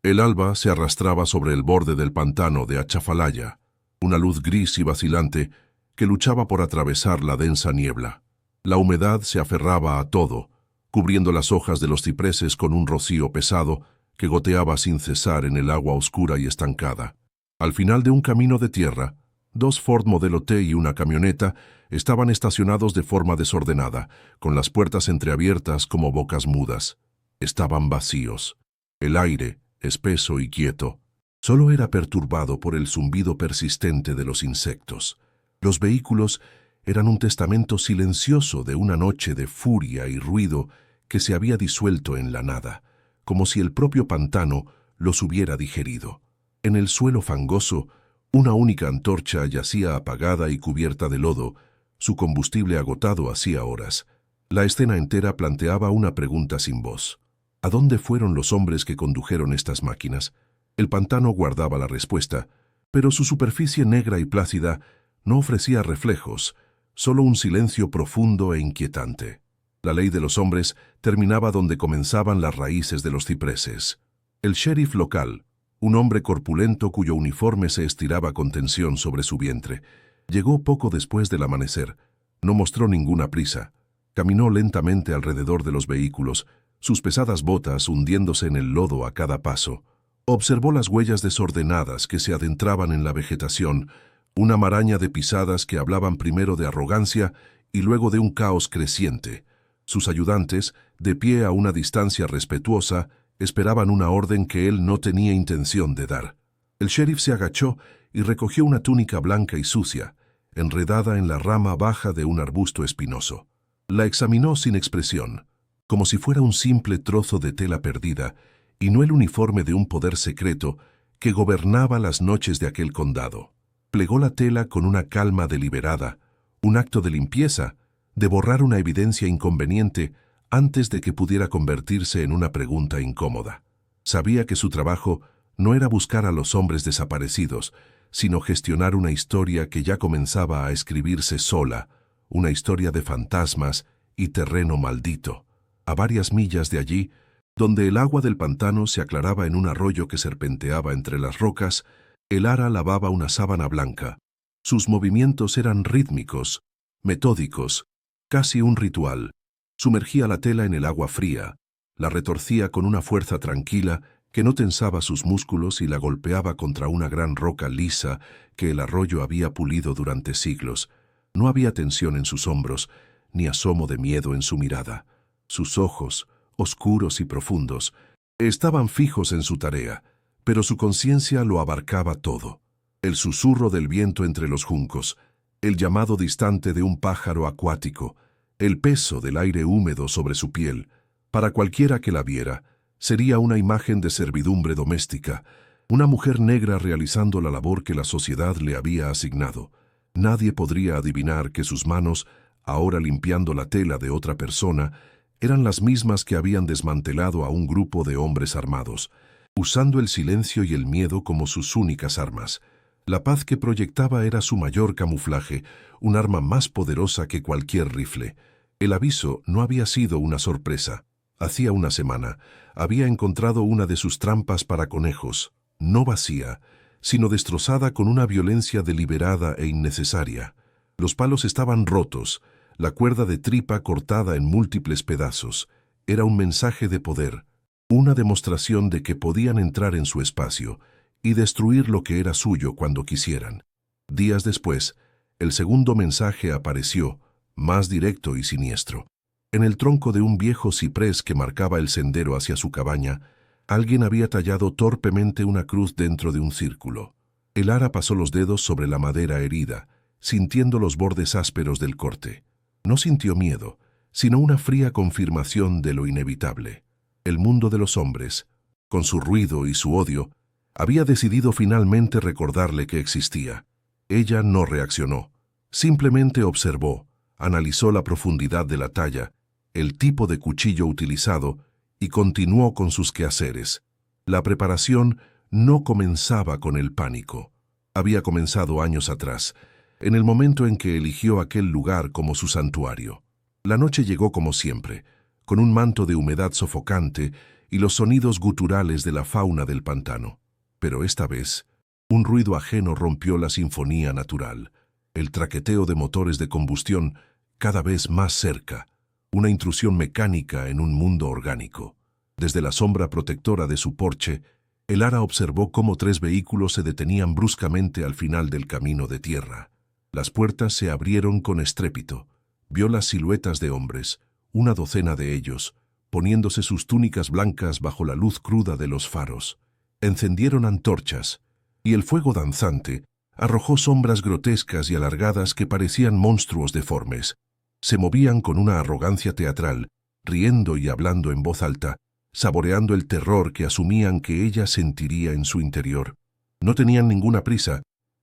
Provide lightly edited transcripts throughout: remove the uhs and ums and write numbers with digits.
El alba se arrastraba sobre el borde del pantano de Achafalaya, una luz gris y vacilante que luchaba por atravesar la densa niebla. La humedad se aferraba a todo, cubriendo las hojas de los cipreses con un rocío pesado que goteaba sin cesar en el agua oscura y estancada. Al final de un camino de tierra, 2 Ford Modelo T y una camioneta estaban estacionados de forma desordenada, con las puertas entreabiertas como bocas mudas. Estaban vacíos. El aire, espeso y quieto, solo era perturbado por el zumbido persistente de los insectos. Los vehículos eran un testamento silencioso de una noche de furia y ruido que se había disuelto en la nada, como si el propio pantano los hubiera digerido. En el suelo fangoso, una única antorcha yacía apagada y cubierta de lodo, su combustible agotado hacía horas. La escena entera planteaba una pregunta sin voz. ¿A dónde fueron los hombres que condujeron estas máquinas? El pantano guardaba la respuesta, pero su superficie negra y plácida no ofrecía reflejos, solo un silencio profundo e inquietante. La ley de los hombres terminaba donde comenzaban las raíces de los cipreses. El sheriff local, un hombre corpulento cuyo uniforme se estiraba con tensión sobre su vientre, llegó poco después del amanecer. No mostró ninguna prisa. Caminó lentamente alrededor de los vehículos, sus pesadas botas hundiéndose en el lodo a cada paso. Observó las huellas desordenadas que se adentraban en la vegetación, una maraña de pisadas que hablaban primero de arrogancia y luego de un caos creciente. Sus ayudantes, de pie a una distancia respetuosa, esperaban una orden que él no tenía intención de dar. El sheriff se agachó y recogió una túnica blanca y sucia, enredada en la rama baja de un arbusto espinoso. La examinó sin expresión, como si fuera un simple trozo de tela perdida, y no el uniforme de un poder secreto que gobernaba las noches de aquel condado. Plegó la tela con una calma deliberada, un acto de limpieza, de borrar una evidencia inconveniente antes de que pudiera convertirse en una pregunta incómoda. Sabía que su trabajo no era buscar a los hombres desaparecidos, sino gestionar una historia que ya comenzaba a escribirse sola, una historia de fantasmas y terreno maldito. A varias millas de allí, donde el agua del pantano se aclaraba en un arroyo que serpenteaba entre las rocas, el ara lavaba una sábana blanca. Sus movimientos eran rítmicos, metódicos, casi un ritual. Sumergía la tela en el agua fría, la retorcía con una fuerza tranquila que no tensaba sus músculos y la golpeaba contra una gran roca lisa que el arroyo había pulido durante siglos. No había tensión en sus hombros, ni asomo de miedo en su mirada. Sus ojos, oscuros y profundos, estaban fijos en su tarea, pero su conciencia lo abarcaba todo. El susurro del viento entre los juncos, el llamado distante de un pájaro acuático, el peso del aire húmedo sobre su piel, para cualquiera que la viera, sería una imagen de servidumbre doméstica, una mujer negra realizando la labor que la sociedad le había asignado. Nadie podría adivinar que sus manos, ahora limpiando la tela de otra persona, eran las mismas que habían desmantelado a un grupo de hombres armados, usando el silencio y el miedo como sus únicas armas. La paz que proyectaba era su mayor camuflaje, un arma más poderosa que cualquier rifle. El aviso no había sido una sorpresa. Hacía una semana había encontrado una de sus trampas para conejos, no vacía, sino destrozada con una violencia deliberada e innecesaria. Los palos estaban rotos, la cuerda de tripa cortada en múltiples pedazos. Era un mensaje de poder, una demostración de que podían entrar en su espacio y destruir lo que era suyo cuando quisieran. Días después, el segundo mensaje apareció, más directo y siniestro. En el tronco de un viejo ciprés que marcaba el sendero hacia su cabaña, alguien había tallado torpemente una cruz dentro de un círculo. El ara pasó los dedos sobre la madera herida, sintiendo los bordes ásperos del corte. No sintió miedo, sino una fría confirmación de lo inevitable. El mundo de los hombres, con su ruido y su odio, había decidido finalmente recordarle que existía. Ella no reaccionó, simplemente observó, analizó la profundidad de la talla, el tipo de cuchillo utilizado y continuó con sus quehaceres. La preparación no comenzaba con el pánico. Había comenzado años atrás, en el momento en que eligió aquel lugar como su santuario. La noche llegó como siempre, con un manto de humedad sofocante y los sonidos guturales de la fauna del pantano. Pero esta vez, un ruido ajeno rompió la sinfonía natural, el traqueteo de motores de combustión cada vez más cerca, una intrusión mecánica en un mundo orgánico. Desde la sombra protectora de su porche, Elara observó cómo 3 vehículos se detenían bruscamente al final del camino de tierra. Las puertas se abrieron con estrépito. Vio las siluetas de hombres, una docena de ellos, poniéndose sus túnicas blancas bajo la luz cruda de los faros. Encendieron antorchas, y el fuego danzante arrojó sombras grotescas y alargadas que parecían monstruos deformes. Se movían con una arrogancia teatral, riendo y hablando en voz alta, saboreando el terror que asumían que ella sentiría en su interior. No tenían ninguna prisa,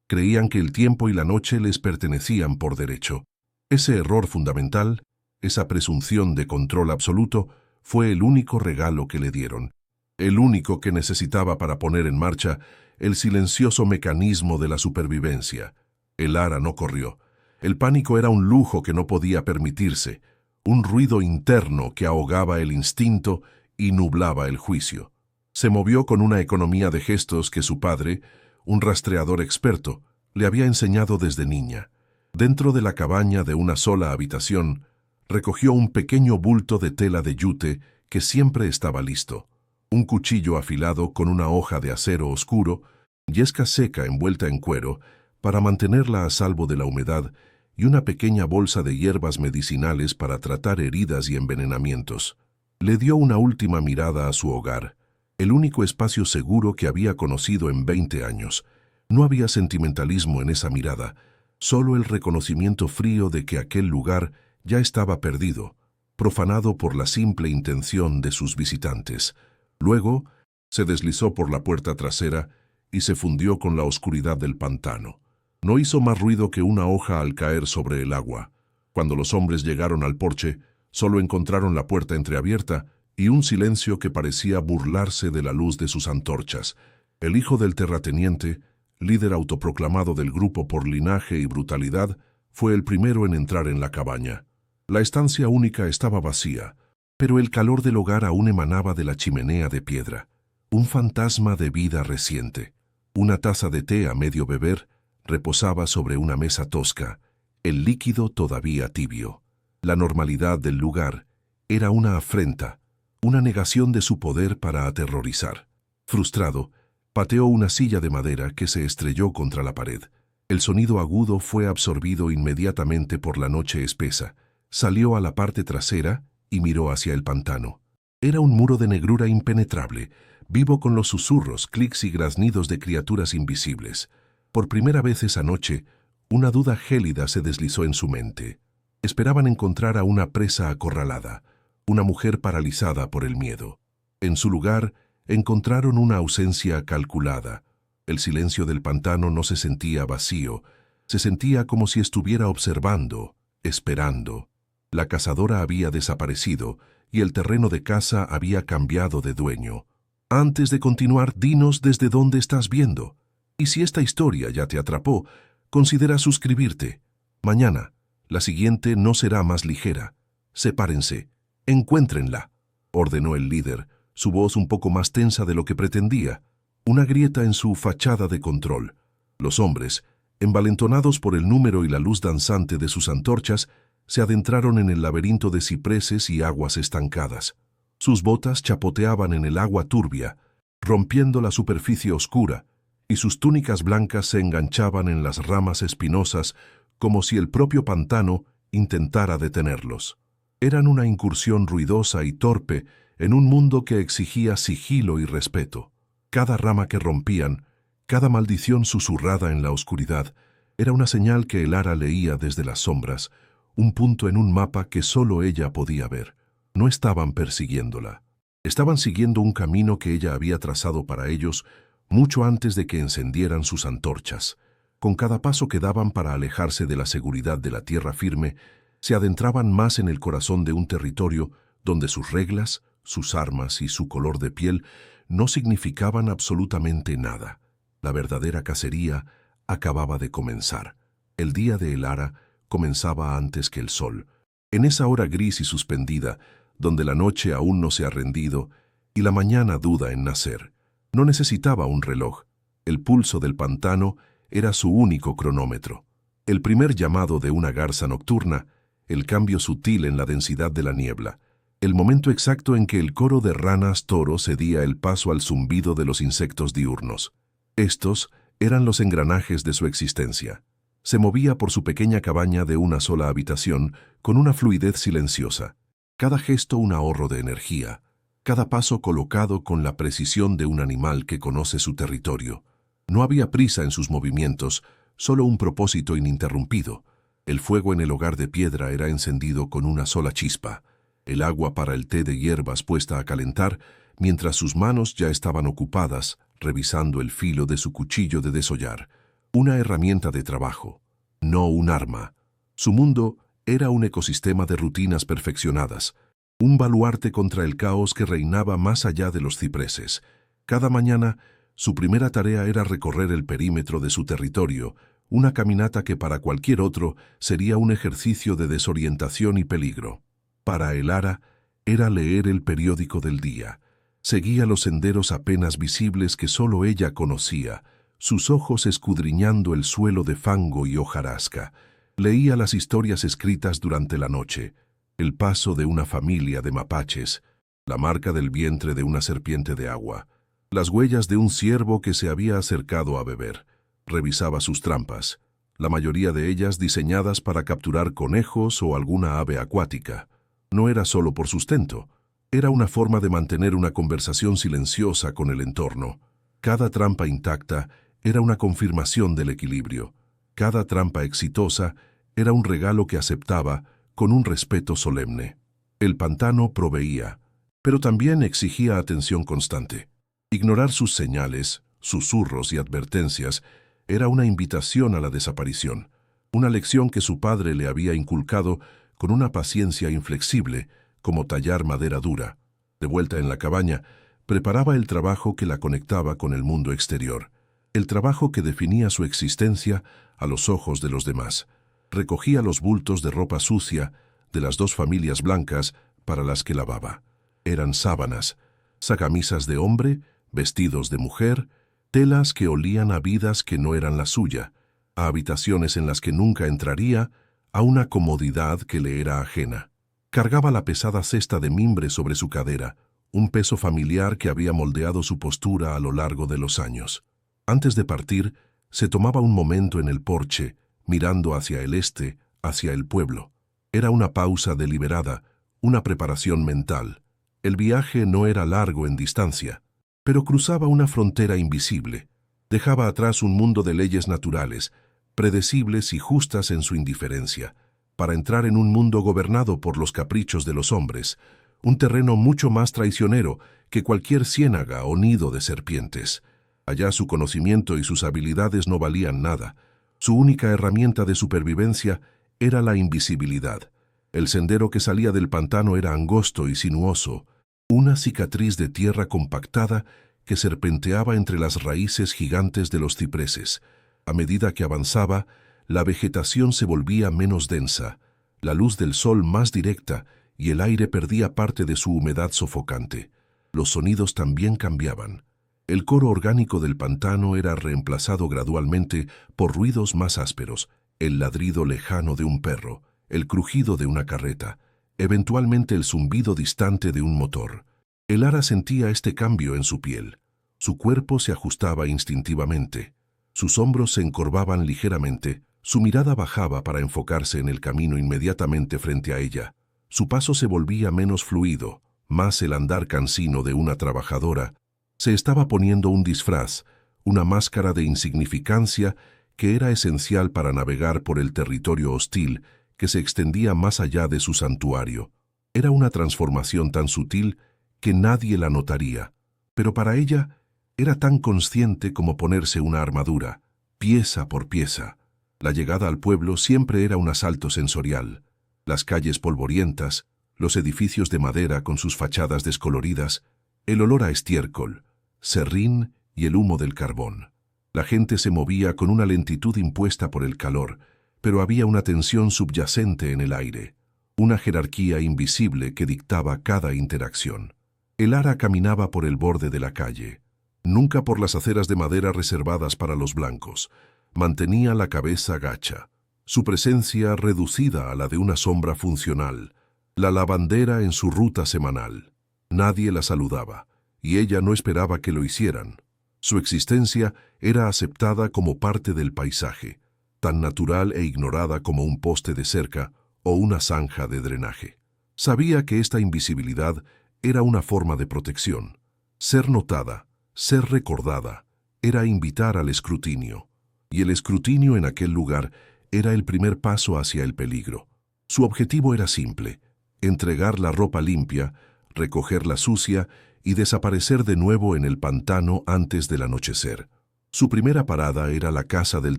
creían que el tiempo y la noche les pertenecían por derecho. Ese error fundamental, esa presunción de control absoluto, fue el único regalo que le dieron, el único que necesitaba para poner en marcha el silencioso mecanismo de la supervivencia. Elara no corrió. El pánico era un lujo que no podía permitirse, un ruido interno que ahogaba el instinto y nublaba el juicio. Se movió con una economía de gestos que su padre, un rastreador experto, le había enseñado desde niña. Dentro de la cabaña de una sola habitación, recogió un pequeño bulto de tela de yute que siempre estaba listo, un cuchillo afilado con una hoja de acero oscuro, yesca seca envuelta en cuero para mantenerla a salvo de la humedad y una pequeña bolsa de hierbas medicinales para tratar heridas y envenenamientos. Le dio una última mirada a su hogar, el único espacio seguro que había conocido en 20 años. No había sentimentalismo en esa mirada, solo el reconocimiento frío de que aquel lugar ya estaba perdido, profanado por la simple intención de sus visitantes. Luego, se deslizó por la puerta trasera y se fundió con la oscuridad del pantano. No hizo más ruido que una hoja al caer sobre el agua. Cuando los hombres llegaron al porche, solo encontraron la puerta entreabierta y un silencio que parecía burlarse de la luz de sus antorchas. El hijo del terrateniente, líder autoproclamado del grupo por linaje y brutalidad, fue el primero en entrar en la cabaña. La estancia única estaba vacía, pero el calor del hogar aún emanaba de la chimenea de piedra. Un fantasma de vida reciente. Una taza de té a medio beber reposaba sobre una mesa tosca, el líquido todavía tibio. La normalidad del lugar era una afrenta, una negación de su poder para aterrorizar. Frustrado, pateó una silla de madera que se estrelló contra la pared. El sonido agudo fue absorbido inmediatamente por la noche espesa. Salió a la parte trasera y miró hacia el pantano. Era un muro de negrura impenetrable, vivo con los susurros, clics y graznidos de criaturas invisibles. Por primera vez esa noche, una duda gélida se deslizó en su mente. Esperaban encontrar a una presa acorralada, una mujer paralizada por el miedo. En su lugar, encontraron una ausencia calculada. El silencio del pantano no se sentía vacío, se sentía como si estuviera observando, esperando. La cazadora había desaparecido y el terreno de caza había cambiado de dueño. Antes de continuar, dinos desde dónde estás viendo. Y si esta historia ya te atrapó, considera suscribirte. Mañana, la siguiente no será más ligera. Sepárense, encuéntrenla, ordenó el líder, su voz un poco más tensa de lo que pretendía, una grieta en su fachada de control. Los hombres, envalentonados por el número y la luz danzante de sus antorchas, se adentraron en el laberinto de cipreses y aguas estancadas. Sus botas chapoteaban en el agua turbia, rompiendo la superficie oscura, y sus túnicas blancas se enganchaban en las ramas espinosas como si el propio pantano intentara detenerlos. Eran una incursión ruidosa y torpe en un mundo que exigía sigilo y respeto. Cada rama que rompían, cada maldición susurrada en la oscuridad, era una señal que Elara leía desde las sombras, un punto en un mapa que solo ella podía ver. No estaban persiguiéndola. Estaban siguiendo un camino que ella había trazado para ellos mucho antes de que encendieran sus antorchas. Con cada paso que daban para alejarse de la seguridad de la tierra firme, se adentraban más en el corazón de un territorio donde sus reglas, sus armas y su color de piel no significaban absolutamente nada. La verdadera cacería acababa de comenzar. El día de Elara comenzaba antes que el sol. En esa hora gris y suspendida, donde la noche aún no se ha rendido, y la mañana duda en nacer. No necesitaba un reloj. El pulso del pantano era su único cronómetro. El primer llamado de una garza nocturna, el cambio sutil en la densidad de la niebla, el momento exacto en que el coro de ranas toro cedía el paso al zumbido de los insectos diurnos. Estos eran los engranajes de su existencia. Se movía por su pequeña cabaña de una sola habitación con una fluidez silenciosa. Cada gesto un ahorro de energía, cada paso colocado con la precisión de un animal que conoce su territorio. No había prisa en sus movimientos, solo un propósito ininterrumpido. El fuego en el hogar de piedra era encendido con una sola chispa, el agua para el té de hierbas puesta a calentar, mientras sus manos ya estaban ocupadas revisando el filo de su cuchillo de desollar, una herramienta de trabajo, no un arma. Su mundo era un ecosistema de rutinas perfeccionadas, un baluarte contra el caos que reinaba más allá de los cipreses. Cada mañana, su primera tarea era recorrer el perímetro de su territorio, una caminata que para cualquier otro sería un ejercicio de desorientación y peligro. Para el ara, era leer el periódico del día. Seguía los senderos apenas visibles que solo ella conocía, sus ojos escudriñando el suelo de fango y hojarasca. Leía las historias escritas durante la noche, el paso de una familia de mapaches, la marca del vientre de una serpiente de agua, las huellas de un ciervo que se había acercado a beber. Revisaba sus trampas, la mayoría de ellas diseñadas para capturar conejos o alguna ave acuática. No era solo por sustento, era una forma de mantener una conversación silenciosa con el entorno. Cada trampa intacta era una confirmación del equilibrio. Cada trampa exitosa era un regalo que aceptaba con un respeto solemne. El pantano proveía, pero también exigía atención constante. Ignorar sus señales, susurros y advertencias era una invitación a la desaparición, una lección que su padre le había inculcado con una paciencia inflexible, como tallar madera dura. De vuelta en la cabaña, preparaba el trabajo que la conectaba con el mundo exterior, el trabajo que definía su existencia a los ojos de los demás. Recogía los bultos de ropa sucia de las dos familias blancas para las que lavaba. Eran sábanas, sacamisas de hombre, vestidos de mujer, telas que olían a vidas que no eran la suya, a habitaciones en las que nunca entraría, a una comodidad que le era ajena. Cargaba la pesada cesta de mimbre sobre su cadera, un peso familiar que había moldeado su postura a lo largo de los años. Antes de partir, se tomaba un momento en el porche, mirando hacia el este, hacia el pueblo. Era una pausa deliberada, una preparación mental. El viaje no era largo en distancia, pero cruzaba una frontera invisible. Dejaba atrás un mundo de leyes naturales, predecibles y justas en su indiferencia, para entrar en un mundo gobernado por los caprichos de los hombres, un terreno mucho más traicionero que cualquier ciénaga o nido de serpientes. Allá su conocimiento y sus habilidades no valían nada. Su única herramienta de supervivencia era la invisibilidad. El sendero que salía del pantano era angosto y sinuoso, una cicatriz de tierra compactada que serpenteaba entre las raíces gigantes de los cipreses. A medida que avanzaba, la vegetación se volvía menos densa, la luz del sol más directa y el aire perdía parte de su humedad sofocante. Los sonidos también cambiaban. El coro orgánico del pantano era reemplazado gradualmente por ruidos más ásperos, el ladrido lejano de un perro, el crujido de una carreta, eventualmente el zumbido distante de un motor. El ara sentía este cambio en su piel. Su cuerpo se ajustaba instintivamente. Sus hombros se encorvaban ligeramente, su mirada bajaba para enfocarse en el camino inmediatamente frente a ella. Su paso se volvía menos fluido, más el andar cansino de una trabajadora. Se estaba poniendo un disfraz, una máscara de insignificancia que era esencial para navegar por el territorio hostil que se extendía más allá de su santuario. Era una transformación tan sutil que nadie la notaría, pero para ella era tan consciente como ponerse una armadura, pieza por pieza. La llegada al pueblo siempre era un asalto sensorial. Las calles polvorientas, los edificios de madera con sus fachadas descoloridas, el olor a estiércol, serrín y el humo del carbón. La gente se movía con una lentitud impuesta por el calor, pero había una tensión subyacente en el aire, una jerarquía invisible que dictaba cada interacción. El ara caminaba por el borde de la calle, nunca por las aceras de madera reservadas para los blancos. Mantenía la cabeza gacha, su presencia reducida a la de una sombra funcional, la lavandera en su ruta semanal. Nadie la saludaba, y ella no esperaba que lo hicieran. Su existencia era aceptada como parte del paisaje, tan natural e ignorada como un poste de cerca o una zanja de drenaje. Sabía que esta invisibilidad era una forma de protección. Ser notada, ser recordada, era invitar al escrutinio. Y el escrutinio en aquel lugar era el primer paso hacia el peligro. Su objetivo era simple: entregar la ropa limpia, recoger la sucia y desaparecer de nuevo en el pantano antes del anochecer. Su primera parada era la casa del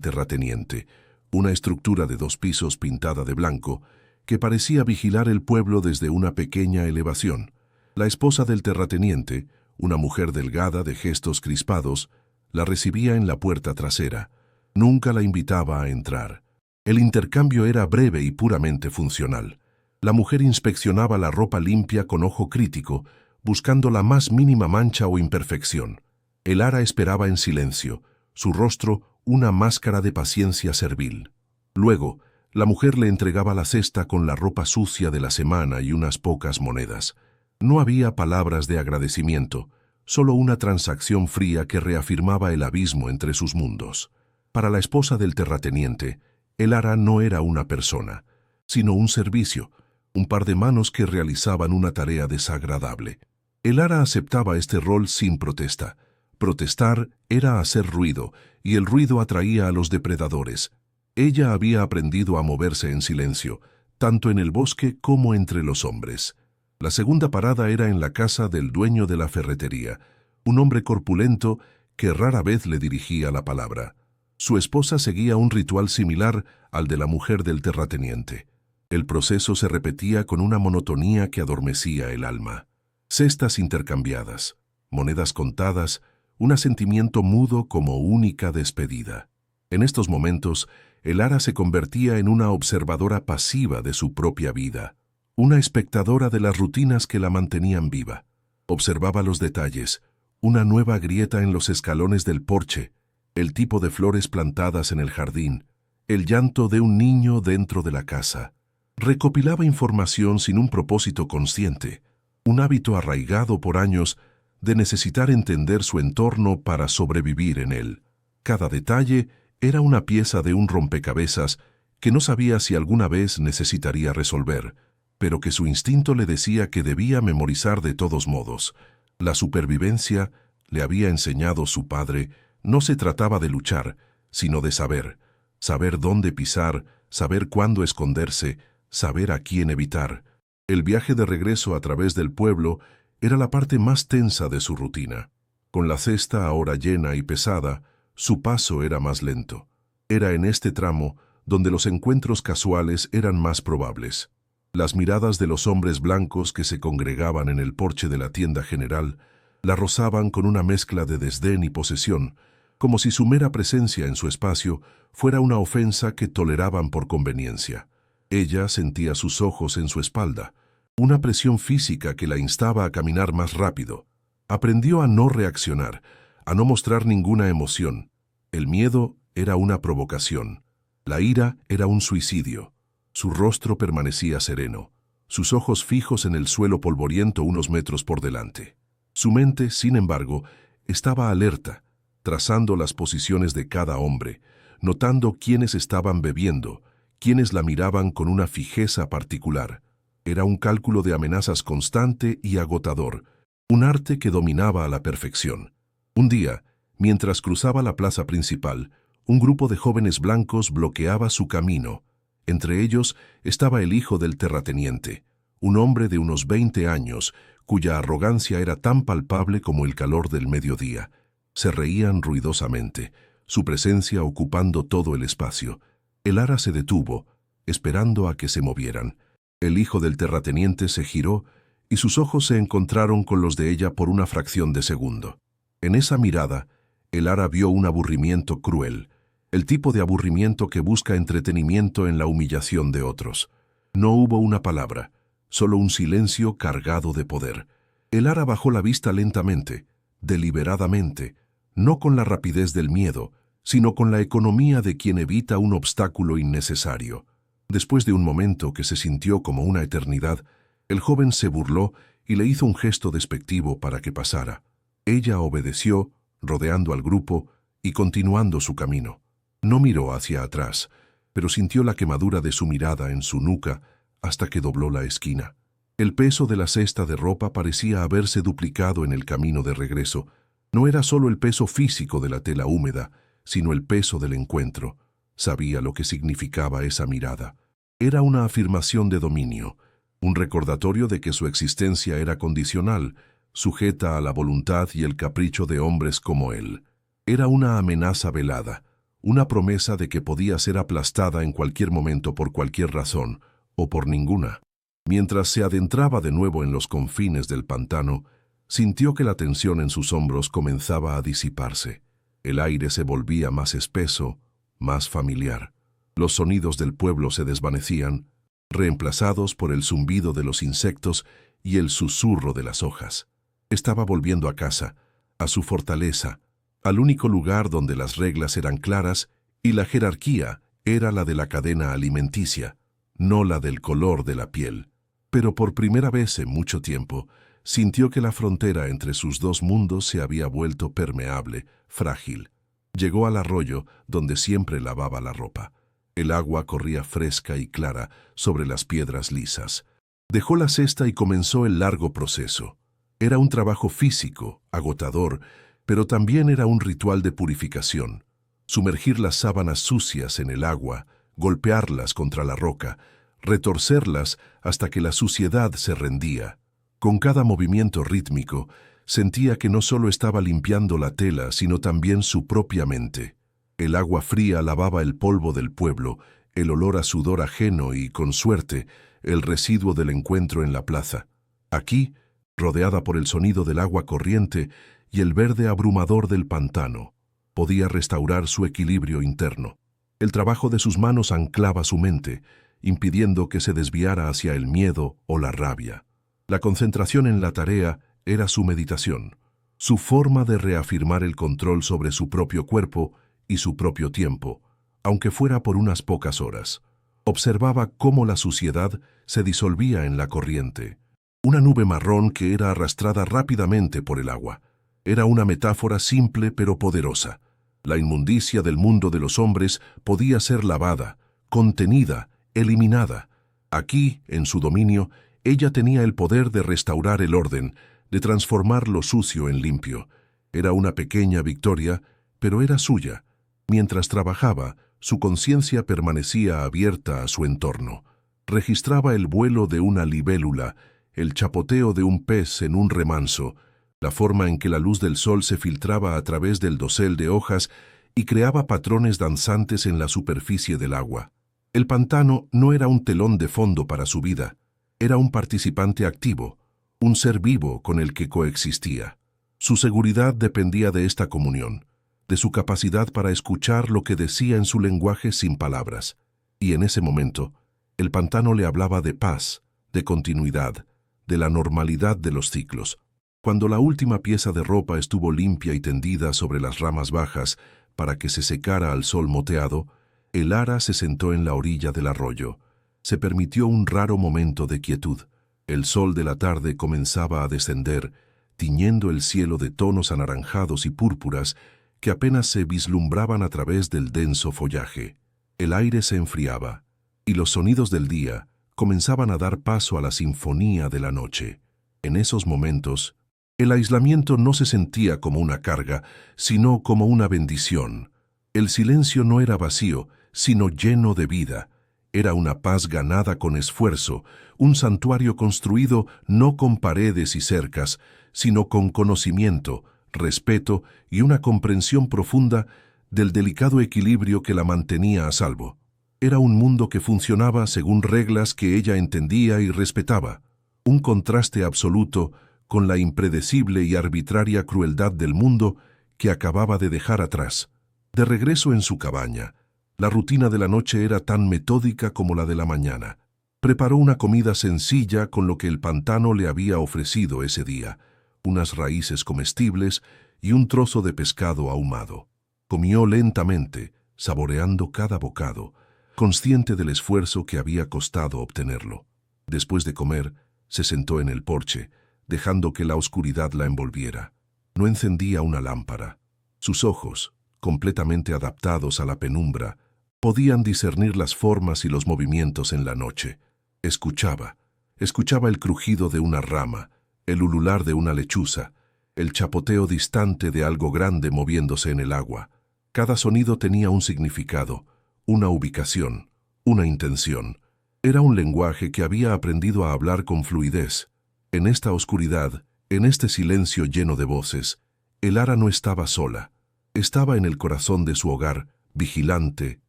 terrateniente, una estructura de 2 pisos pintada de blanco que parecía vigilar el pueblo desde una pequeña elevación. La esposa del terrateniente, una mujer delgada de gestos crispados, la recibía en la puerta trasera. Nunca la invitaba a entrar. El intercambio era breve y puramente funcional. La mujer inspeccionaba la ropa limpia con ojo crítico, buscando la más mínima mancha o imperfección. El ara esperaba en silencio, su rostro una máscara de paciencia servil. Luego, la mujer le entregaba la cesta con la ropa sucia de la semana y unas pocas monedas. No había palabras de agradecimiento, solo una transacción fría que reafirmaba el abismo entre sus mundos. Para la esposa del terrateniente, el ara no era una persona, sino un servicio, un par de manos que realizaban una tarea desagradable. El ara aceptaba este rol sin protesta. Protestar era hacer ruido, y el ruido atraía a los depredadores. Ella había aprendido a moverse en silencio, tanto en el bosque como entre los hombres. La segunda parada era en la casa del dueño de la ferretería, un hombre corpulento que rara vez le dirigía la palabra. Su esposa seguía un ritual similar al de la mujer del terrateniente. El proceso se repetía con una monotonía que adormecía el alma. Cestas intercambiadas, monedas contadas, un asentimiento mudo como única despedida. En estos momentos, el ara se convertía en una observadora pasiva de su propia vida, una espectadora de las rutinas que la mantenían viva. Observaba los detalles, una nueva grieta en los escalones del porche, el tipo de flores plantadas en el jardín, el llanto de un niño dentro de la casa. Recopilaba información sin un propósito consciente, un hábito arraigado por años de necesitar entender su entorno para sobrevivir en él. Cada detalle era una pieza de un rompecabezas que no sabía si alguna vez necesitaría resolver, pero que su instinto le decía que debía memorizar de todos modos. La supervivencia, le había enseñado su padre, no se trataba de luchar, sino de saber. Saber dónde pisar, saber cuándo esconderse, saber a quién evitar. El viaje de regreso a través del pueblo era la parte más tensa de su rutina. Con la cesta ahora llena y pesada, su paso era más lento. Era en este tramo donde los encuentros casuales eran más probables. Las miradas de los hombres blancos que se congregaban en el porche de la tienda general la rozaban con una mezcla de desdén y posesión, como si su mera presencia en su espacio fuera una ofensa que toleraban por conveniencia. Ella sentía sus ojos en su espalda, una presión física que la instaba a caminar más rápido. Aprendió a no reaccionar, a no mostrar ninguna emoción. El miedo era una provocación. La ira era un suicidio. Su rostro permanecía sereno, sus ojos fijos en el suelo polvoriento unos metros por delante. Su mente, sin embargo, estaba alerta, trazando las posiciones de cada hombre, notando quiénes estaban bebiendo, quiénes la miraban con una fijeza particular. Era un cálculo de amenazas constante y agotador, un arte que dominaba a la perfección. Un día, mientras cruzaba la plaza principal, un grupo de jóvenes blancos bloqueaba su camino. Entre ellos estaba el hijo del terrateniente, un hombre de unos 20 años, cuya arrogancia era tan palpable como el calor del mediodía. Se reían ruidosamente, su presencia ocupando todo el espacio. El ara se detuvo, esperando a que se movieran. El hijo del terrateniente se giró y sus ojos se encontraron con los de ella por una fracción de segundo. En esa mirada, el ara vio un aburrimiento cruel, el tipo de aburrimiento que busca entretenimiento en la humillación de otros. No hubo una palabra, solo un silencio cargado de poder. El ara bajó la vista lentamente, deliberadamente, no con la rapidez del miedo, sino con la economía de quien evita un obstáculo innecesario. Después de un momento que se sintió como una eternidad, el joven se burló y le hizo un gesto despectivo para que pasara. Ella obedeció, rodeando al grupo y continuando su camino. No miró hacia atrás, pero sintió la quemadura de su mirada en su nuca hasta que dobló la esquina. El peso de la cesta de ropa parecía haberse duplicado en el camino de regreso. No era solo el peso físico de la tela húmeda, sino el peso del encuentro. Sabía lo que significaba esa mirada. Era una afirmación de dominio, un recordatorio de que su existencia era condicional, sujeta a la voluntad y el capricho de hombres como él. Era una amenaza velada, una promesa de que podía ser aplastada en cualquier momento por cualquier razón, o por ninguna. Mientras se adentraba de nuevo en los confines del pantano, sintió que la tensión en sus hombros comenzaba a disiparse. El aire se volvía más espeso, más familiar. Los sonidos del pueblo se desvanecían, reemplazados por el zumbido de los insectos y el susurro de las hojas. Estaba volviendo a casa, a su fortaleza, al único lugar donde las reglas eran claras y la jerarquía era la de la cadena alimenticia, no la del color de la piel. Pero por primera vez en mucho tiempo, sintió que la frontera entre sus dos mundos se había vuelto permeable, frágil. Llegó al arroyo donde siempre lavaba la ropa. El agua corría fresca y clara sobre las piedras lisas. Dejó la cesta y comenzó el largo proceso. Era un trabajo físico, agotador, pero también era un ritual de purificación. Sumergir las sábanas sucias en el agua, golpearlas contra la roca, retorcerlas hasta que la suciedad se rendía. Con cada movimiento rítmico, sentía que no solo estaba limpiando la tela, sino también su propia mente. El agua fría lavaba el polvo del pueblo, el olor a sudor ajeno y, con suerte, el residuo del encuentro en la plaza. Aquí, rodeada por el sonido del agua corriente y el verde abrumador del pantano, podía restaurar su equilibrio interno. El trabajo de sus manos anclaba su mente, impidiendo que se desviara hacia el miedo o la rabia. La concentración en la tarea era su meditación, su forma de reafirmar el control sobre su propio cuerpo y su propio tiempo, aunque fuera por unas pocas horas. Observaba cómo la suciedad se disolvía en la corriente, una nube marrón que era arrastrada rápidamente por el agua. Era una metáfora simple pero poderosa. La inmundicia del mundo de los hombres podía ser lavada, contenida, eliminada. Aquí, en su dominio, ella tenía el poder de restaurar el orden, de transformar lo sucio en limpio. Era una pequeña victoria, pero era suya. Mientras trabajaba, su conciencia permanecía abierta a su entorno. Registraba el vuelo de una libélula, el chapoteo de un pez en un remanso, la forma en que la luz del sol se filtraba a través del dosel de hojas y creaba patrones danzantes en la superficie del agua. El pantano no era un telón de fondo para su vida, era un participante activo, un ser vivo con el que coexistía. Su seguridad dependía de esta comunión, de su capacidad para escuchar lo que decía en su lenguaje sin palabras. Y en ese momento, el pantano le hablaba de paz, de continuidad, de la normalidad de los ciclos. Cuando la última pieza de ropa estuvo limpia y tendida sobre las ramas bajas para que se secara al sol moteado, el ara se sentó en la orilla del arroyo. Se permitió un raro momento de quietud. El sol de la tarde comenzaba a descender, tiñendo el cielo de tonos anaranjados y púrpuras que apenas se vislumbraban a través del denso follaje. El aire se enfriaba, y los sonidos del día comenzaban a dar paso a la sinfonía de la noche. En esos momentos, el aislamiento no se sentía como una carga, sino como una bendición. El silencio no era vacío, sino lleno de vida. Era una paz ganada con esfuerzo, un santuario construido no con paredes y cercas, sino con conocimiento, respeto y una comprensión profunda del delicado equilibrio que la mantenía a salvo. Era un mundo que funcionaba según reglas que ella entendía y respetaba, un contraste absoluto con la impredecible y arbitraria crueldad del mundo que acababa de dejar atrás. De regreso en su cabaña, la rutina de la noche era tan metódica como la de la mañana. Preparó una comida sencilla con lo que el pantano le había ofrecido ese día, unas raíces comestibles y un trozo de pescado ahumado. Comió lentamente, saboreando cada bocado, consciente del esfuerzo que había costado obtenerlo. Después de comer, se sentó en el porche, dejando que la oscuridad la envolviera. No encendía una lámpara. Sus ojos, completamente adaptados a la penumbra, podían discernir las formas y los movimientos en la noche. Escuchaba el crujido de una rama, el ulular de una lechuza, el chapoteo distante de algo grande moviéndose en el agua. Cada sonido tenía un significado, una ubicación, una intención. Era un lenguaje que había aprendido a hablar con fluidez. En esta oscuridad, en este silencio lleno de voces, el ara no estaba sola. Estaba en el corazón de su hogar, vigilante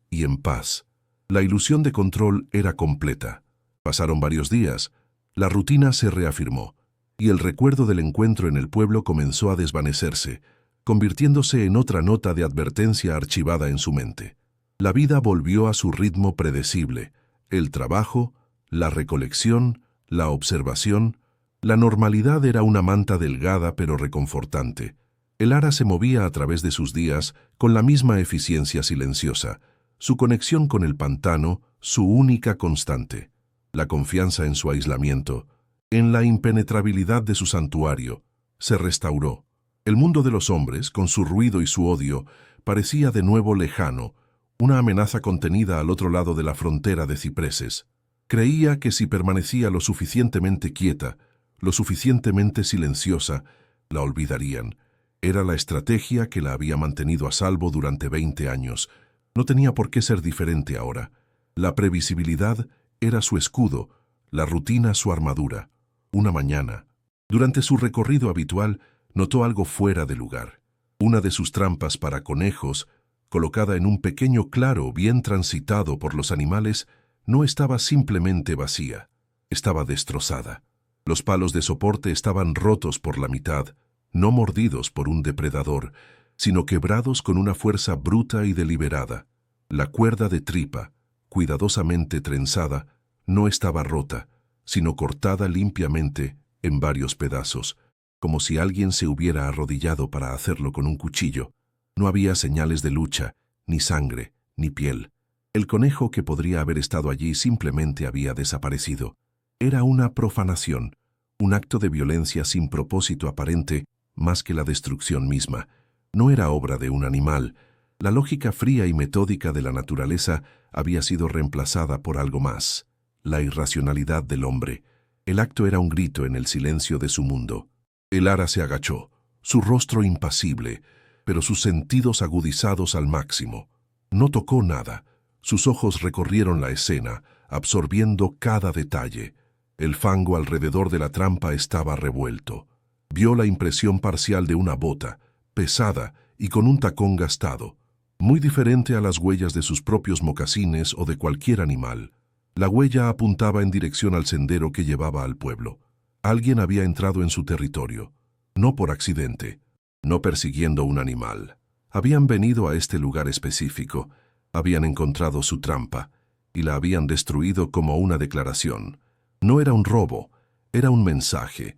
y en paz. La ilusión de control era completa. Pasaron varios días, la rutina se reafirmó, y el recuerdo del encuentro en el pueblo comenzó a desvanecerse, convirtiéndose en otra nota de advertencia archivada en su mente. La vida volvió a su ritmo predecible. El trabajo, la recolección, la observación, la normalidad era una manta delgada pero reconfortante. El ara se movía a través de sus días con la misma eficiencia silenciosa, su conexión con el pantano, su única constante. La confianza en su aislamiento, en la impenetrabilidad de su santuario, se restauró. El mundo de los hombres, con su ruido y su odio, parecía de nuevo lejano, una amenaza contenida al otro lado de la frontera de cipreses. Creía que si permanecía lo suficientemente quieta, lo suficientemente silenciosa, la olvidarían. Era la estrategia que la había mantenido a salvo durante 20 años. No tenía por qué ser diferente ahora. La previsibilidad era su escudo, la rutina su armadura. Una mañana, durante su recorrido habitual, notó algo fuera de lugar. Una de sus trampas para conejos, colocada en un pequeño claro bien transitado por los animales, no estaba simplemente vacía, estaba destrozada. Los palos de soporte estaban rotos por la mitad, no mordidos por un depredador, sino quebrados con una fuerza bruta y deliberada. La cuerda de tripa, cuidadosamente trenzada, no estaba rota, sino cortada limpiamente en varios pedazos, como si alguien se hubiera arrodillado para hacerlo con un cuchillo. No había señales de lucha, ni sangre, ni piel. El conejo que podría haber estado allí simplemente había desaparecido. Era una profanación, un acto de violencia sin propósito aparente, más que la destrucción misma. No era obra de un animal. La lógica fría y metódica de la naturaleza había sido reemplazada por algo más, la irracionalidad del hombre. El acto era un grito en el silencio de su mundo. El ara se agachó, su rostro impasible, pero sus sentidos agudizados al máximo. No tocó nada. Sus ojos recorrieron la escena, absorbiendo cada detalle. El fango alrededor de la trampa estaba revuelto. Vio la impresión parcial de una bota, pesada y con un tacón gastado, muy diferente a las huellas de sus propios mocasines o de cualquier animal. La huella apuntaba en dirección al sendero que llevaba al pueblo. Alguien había entrado en su territorio, no por accidente, no persiguiendo un animal. Habían venido a este lugar específico, habían encontrado su trampa y la habían destruido como una declaración. No era un robo, era un mensaje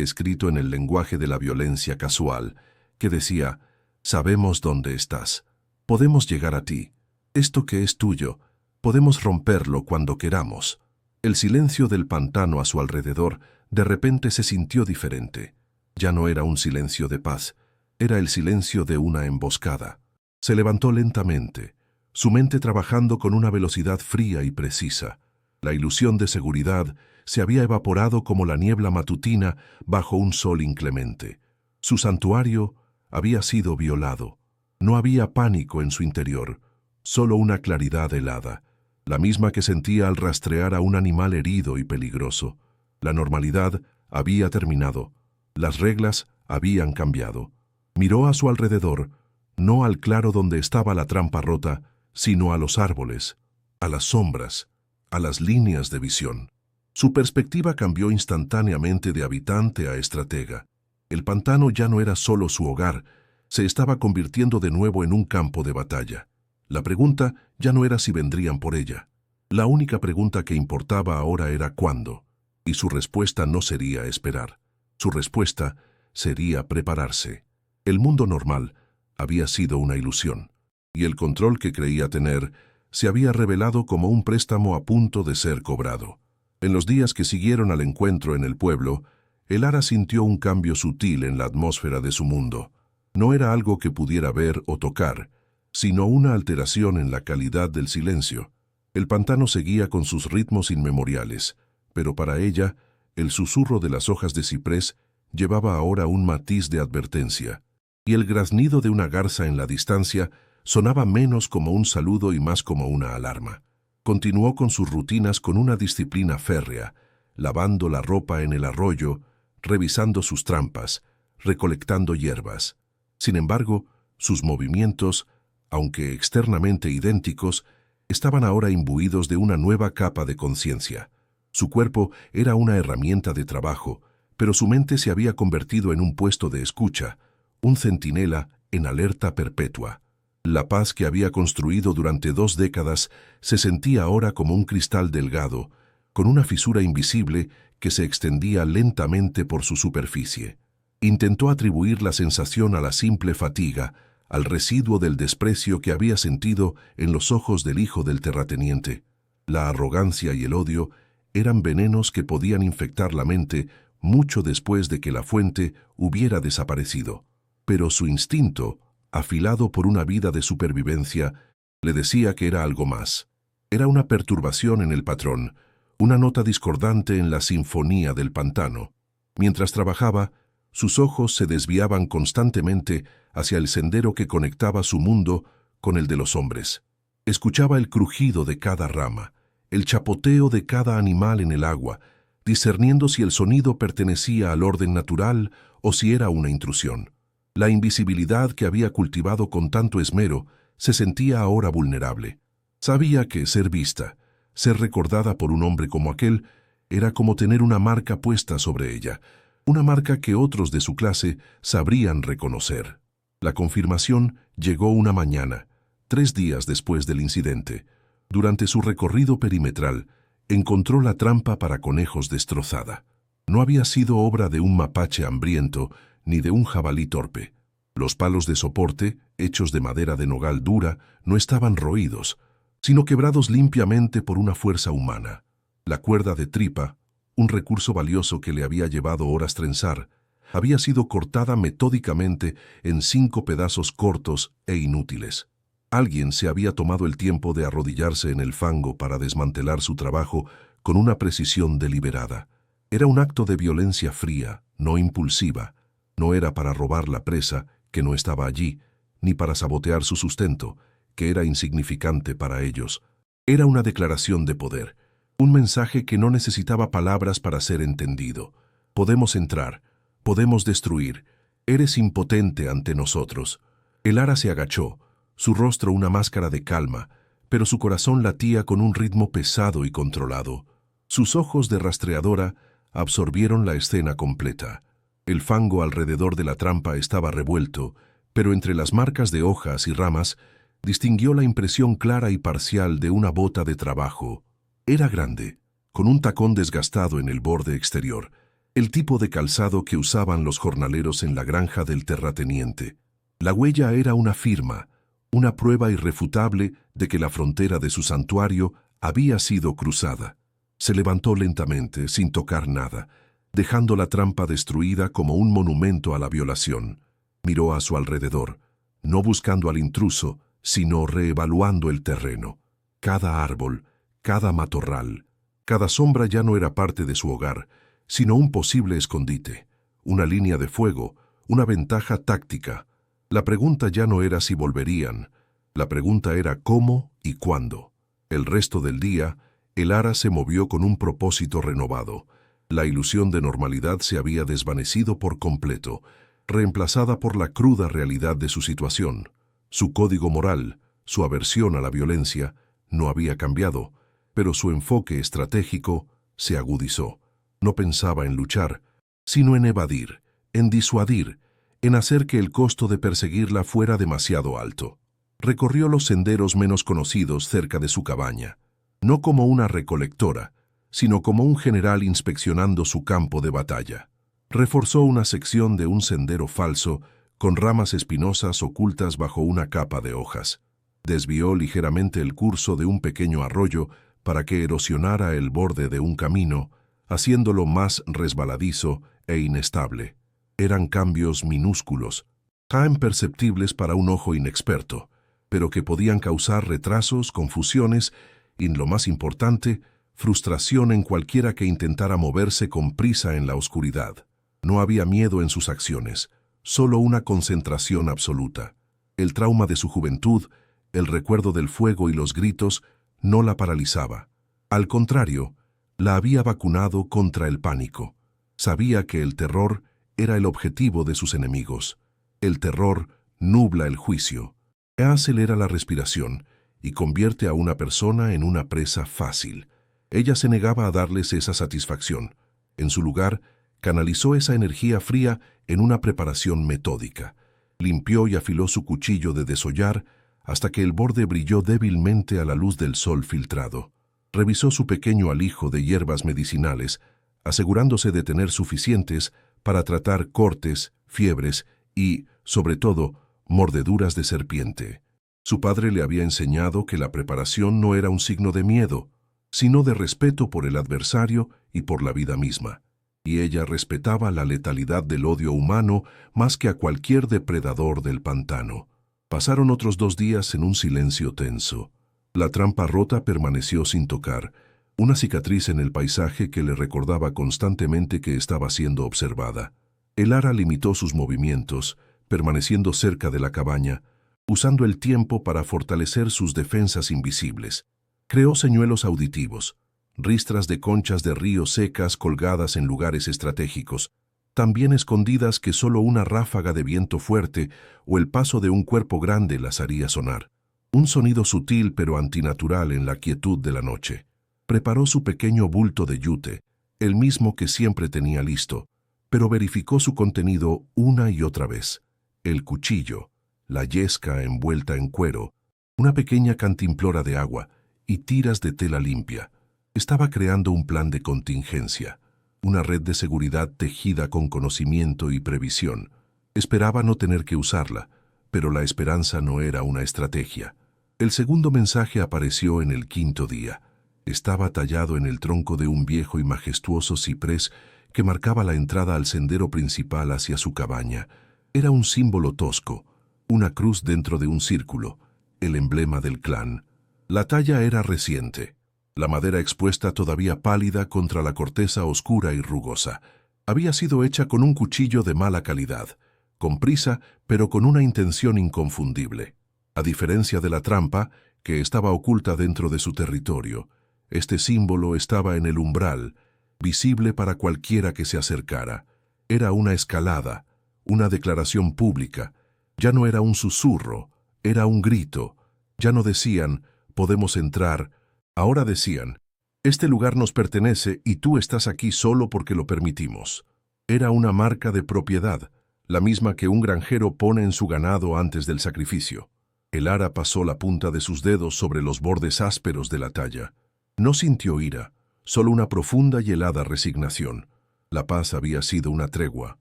escrito en el lenguaje de la violencia casual, que decía: sabemos dónde estás, podemos llegar a ti, esto que es tuyo, podemos romperlo cuando queramos. El silencio del pantano a su alrededor de repente se sintió diferente. Ya no era un silencio de paz, era el silencio de una emboscada. Se levantó lentamente, su mente trabajando con una velocidad fría y precisa. La ilusión de seguridad se había evaporado como la niebla matutina bajo un sol inclemente. Su santuario había sido violado. No había pánico en su interior, solo una claridad helada, la misma que sentía al rastrear a un animal herido y peligroso. La normalidad había terminado, las reglas habían cambiado. Miró a su alrededor, no al claro donde estaba la trampa rota, sino a los árboles, a las sombras, a las líneas de visión. Su perspectiva cambió instantáneamente de habitante a estratega. El pantano ya no era solo su hogar, se estaba convirtiendo de nuevo en un campo de batalla. La pregunta ya no era si vendrían por ella. La única pregunta que importaba ahora era cuándo, y su respuesta no sería esperar. Su respuesta sería prepararse. El mundo normal había sido una ilusión, y el control que creía tener se había revelado como un préstamo a punto de ser cobrado. En los días que siguieron al encuentro en el pueblo, Elara sintió un cambio sutil en la atmósfera de su mundo. No era algo que pudiera ver o tocar, sino una alteración en la calidad del silencio. El pantano seguía con sus ritmos inmemoriales, pero para ella, el susurro de las hojas de ciprés llevaba ahora un matiz de advertencia, y el graznido de una garza en la distancia sonaba menos como un saludo y más como una alarma. Continuó con sus rutinas con una disciplina férrea, lavando la ropa en el arroyo, revisando sus trampas, recolectando hierbas. Sin embargo, sus movimientos, aunque externamente idénticos, estaban ahora imbuidos de una nueva capa de conciencia. Su cuerpo era una herramienta de trabajo, pero su mente se había convertido en un puesto de escucha, un centinela en alerta perpetua. La paz que había construido durante 2 décadas se sentía ahora como un cristal delgado, con una fisura invisible que se extendía lentamente por su superficie. Intentó atribuir la sensación a la simple fatiga, al residuo del desprecio que había sentido en los ojos del hijo del terrateniente. La arrogancia y el odio eran venenos que podían infectar la mente mucho después de que la fuente hubiera desaparecido. Pero su instinto, afilado por una vida de supervivencia, le decía que era algo más. Era una perturbación en el patrón, una nota discordante en la sinfonía del pantano. Mientras trabajaba, sus ojos se desviaban constantemente hacia el sendero que conectaba su mundo con el de los hombres. Escuchaba el crujido de cada rama, el chapoteo de cada animal en el agua, discerniendo si el sonido pertenecía al orden natural o si era una intrusión. La invisibilidad que había cultivado con tanto esmero se sentía ahora vulnerable. Sabía que ser vista, ser recordada por un hombre como aquel, era como tener una marca puesta sobre ella, una marca que otros de su clase sabrían reconocer. La confirmación llegó una mañana, 3 días después del incidente. Durante su recorrido perimetral, encontró la trampa para conejos destrozada. No había sido obra de un mapache hambriento ni de un jabalí torpe. Los palos de soporte, hechos de madera de nogal dura, no estaban roídos, sino quebrados limpiamente por una fuerza humana. La cuerda de tripa, un recurso valioso que le había llevado horas trenzar, había sido cortada metódicamente en 5 pedazos cortos e inútiles. Alguien se había tomado el tiempo de arrodillarse en el fango para desmantelar su trabajo con una precisión deliberada. Era un acto de violencia fría, no impulsiva. No era para robar la presa, que no estaba allí, ni para sabotear su sustento, que era insignificante para ellos. Era una declaración de poder, un mensaje que no necesitaba palabras para ser entendido. Podemos entrar, podemos destruir, eres impotente ante nosotros. Elara se agachó, su rostro una máscara de calma, pero su corazón latía con un ritmo pesado y controlado. Sus ojos de rastreadora absorbieron la escena completa. El fango alrededor de la trampa estaba revuelto, pero entre las marcas de hojas y ramas distinguió la impresión clara y parcial de una bota de trabajo. Era grande, con un tacón desgastado en el borde exterior, el tipo de calzado que usaban los jornaleros en la granja del terrateniente. La huella era una firma, una prueba irrefutable de que la frontera de su santuario había sido cruzada. Se levantó lentamente, sin tocar nada, dejando la trampa destruida como un monumento a la violación. Miró a su alrededor, no buscando al intruso, sino reevaluando el terreno. Cada árbol, cada matorral, cada sombra ya no era parte de su hogar, sino un posible escondite, una línea de fuego, una ventaja táctica. La pregunta ya no era si volverían, la pregunta era cómo y cuándo. El resto del día, Elara se movió con un propósito renovado. La ilusión de normalidad se había desvanecido por completo, reemplazada por la cruda realidad de su situación. Su código moral, su aversión a la violencia, no había cambiado, pero su enfoque estratégico se agudizó. No pensaba en luchar, sino en evadir, en disuadir, en hacer que el costo de perseguirla fuera demasiado alto. Recorrió los senderos menos conocidos cerca de su cabaña. no como una recolectora, sino como un general inspeccionando su campo de batalla. Reforzó una sección de un sendero falso con ramas espinosas ocultas bajo una capa de hojas. Desvió ligeramente el curso de un pequeño arroyo para que erosionara el borde de un camino, haciéndolo más resbaladizo e inestable. Eran cambios minúsculos, tan imperceptibles para un ojo inexperto, pero que podían causar retrasos, confusiones y, lo más importante, frustración en cualquiera que intentara moverse con prisa en la oscuridad. No había miedo en sus acciones, solo una concentración absoluta. El trauma de su juventud, el recuerdo del fuego y los gritos, no la paralizaba. Al contrario, la había vacunado contra el pánico. Sabía que el terror era el objetivo de sus enemigos. El terror nubla el juicio, acelera la respiración y convierte a una persona en una presa fácil. Ella se negaba a darles esa satisfacción. En su lugar, canalizó esa energía fría en una preparación metódica. Limpió y afiló su cuchillo de desollar hasta que el borde brilló débilmente a la luz del sol filtrado. Revisó su pequeño alijo de hierbas medicinales, asegurándose de tener suficientes para tratar cortes, fiebres y, sobre todo, mordeduras de serpiente. Su padre le había enseñado que la preparación no era un signo de miedo, sino de respeto por el adversario y por la vida misma. Y ella respetaba la letalidad del odio humano más que a cualquier depredador del pantano. Pasaron otros 2 días en un silencio tenso. La trampa rota permaneció sin tocar, una cicatriz en el paisaje que le recordaba constantemente que estaba siendo observada. El ara limitó sus movimientos, permaneciendo cerca de la cabaña, usando el tiempo para fortalecer sus defensas invisibles. Creó señuelos auditivos, ristras de conchas de río secas colgadas en lugares estratégicos, tan bien escondidas que solo una ráfaga de viento fuerte o el paso de un cuerpo grande las haría sonar. Un sonido sutil pero antinatural en la quietud de la noche. Preparó su pequeño bulto de yute, el mismo que siempre tenía listo, pero verificó su contenido una y otra vez. El cuchillo, la yesca envuelta en cuero, una pequeña cantimplora de agua y tiras de tela limpia. Estaba creando un plan de contingencia, una red de seguridad tejida con conocimiento y previsión. Esperaba no tener que usarla, pero la esperanza no era una estrategia. El segundo mensaje apareció en el 5.º día. Estaba tallado en el tronco de un viejo y majestuoso ciprés que marcaba la entrada al sendero principal hacia su cabaña. Era un símbolo tosco, una cruz dentro de un círculo, el emblema del clan. La talla era reciente, la madera expuesta todavía pálida contra la corteza oscura y rugosa. Había sido hecha con un cuchillo de mala calidad, con prisa pero con una intención inconfundible. A diferencia de la trampa, que estaba oculta dentro de su territorio, este símbolo estaba en el umbral, visible para cualquiera que se acercara. Era una escalada, una declaración pública. Ya no era un susurro, era un grito. Ya no decían, podemos entrar. Ahora decían, este lugar nos pertenece y tú estás aquí solo porque lo permitimos. Era una marca de propiedad, la misma que un granjero pone en su ganado antes del sacrificio. El ara pasó la punta de sus dedos sobre los bordes ásperos de la talla. No sintió ira, solo una profunda y helada resignación. La paz había sido una tregua,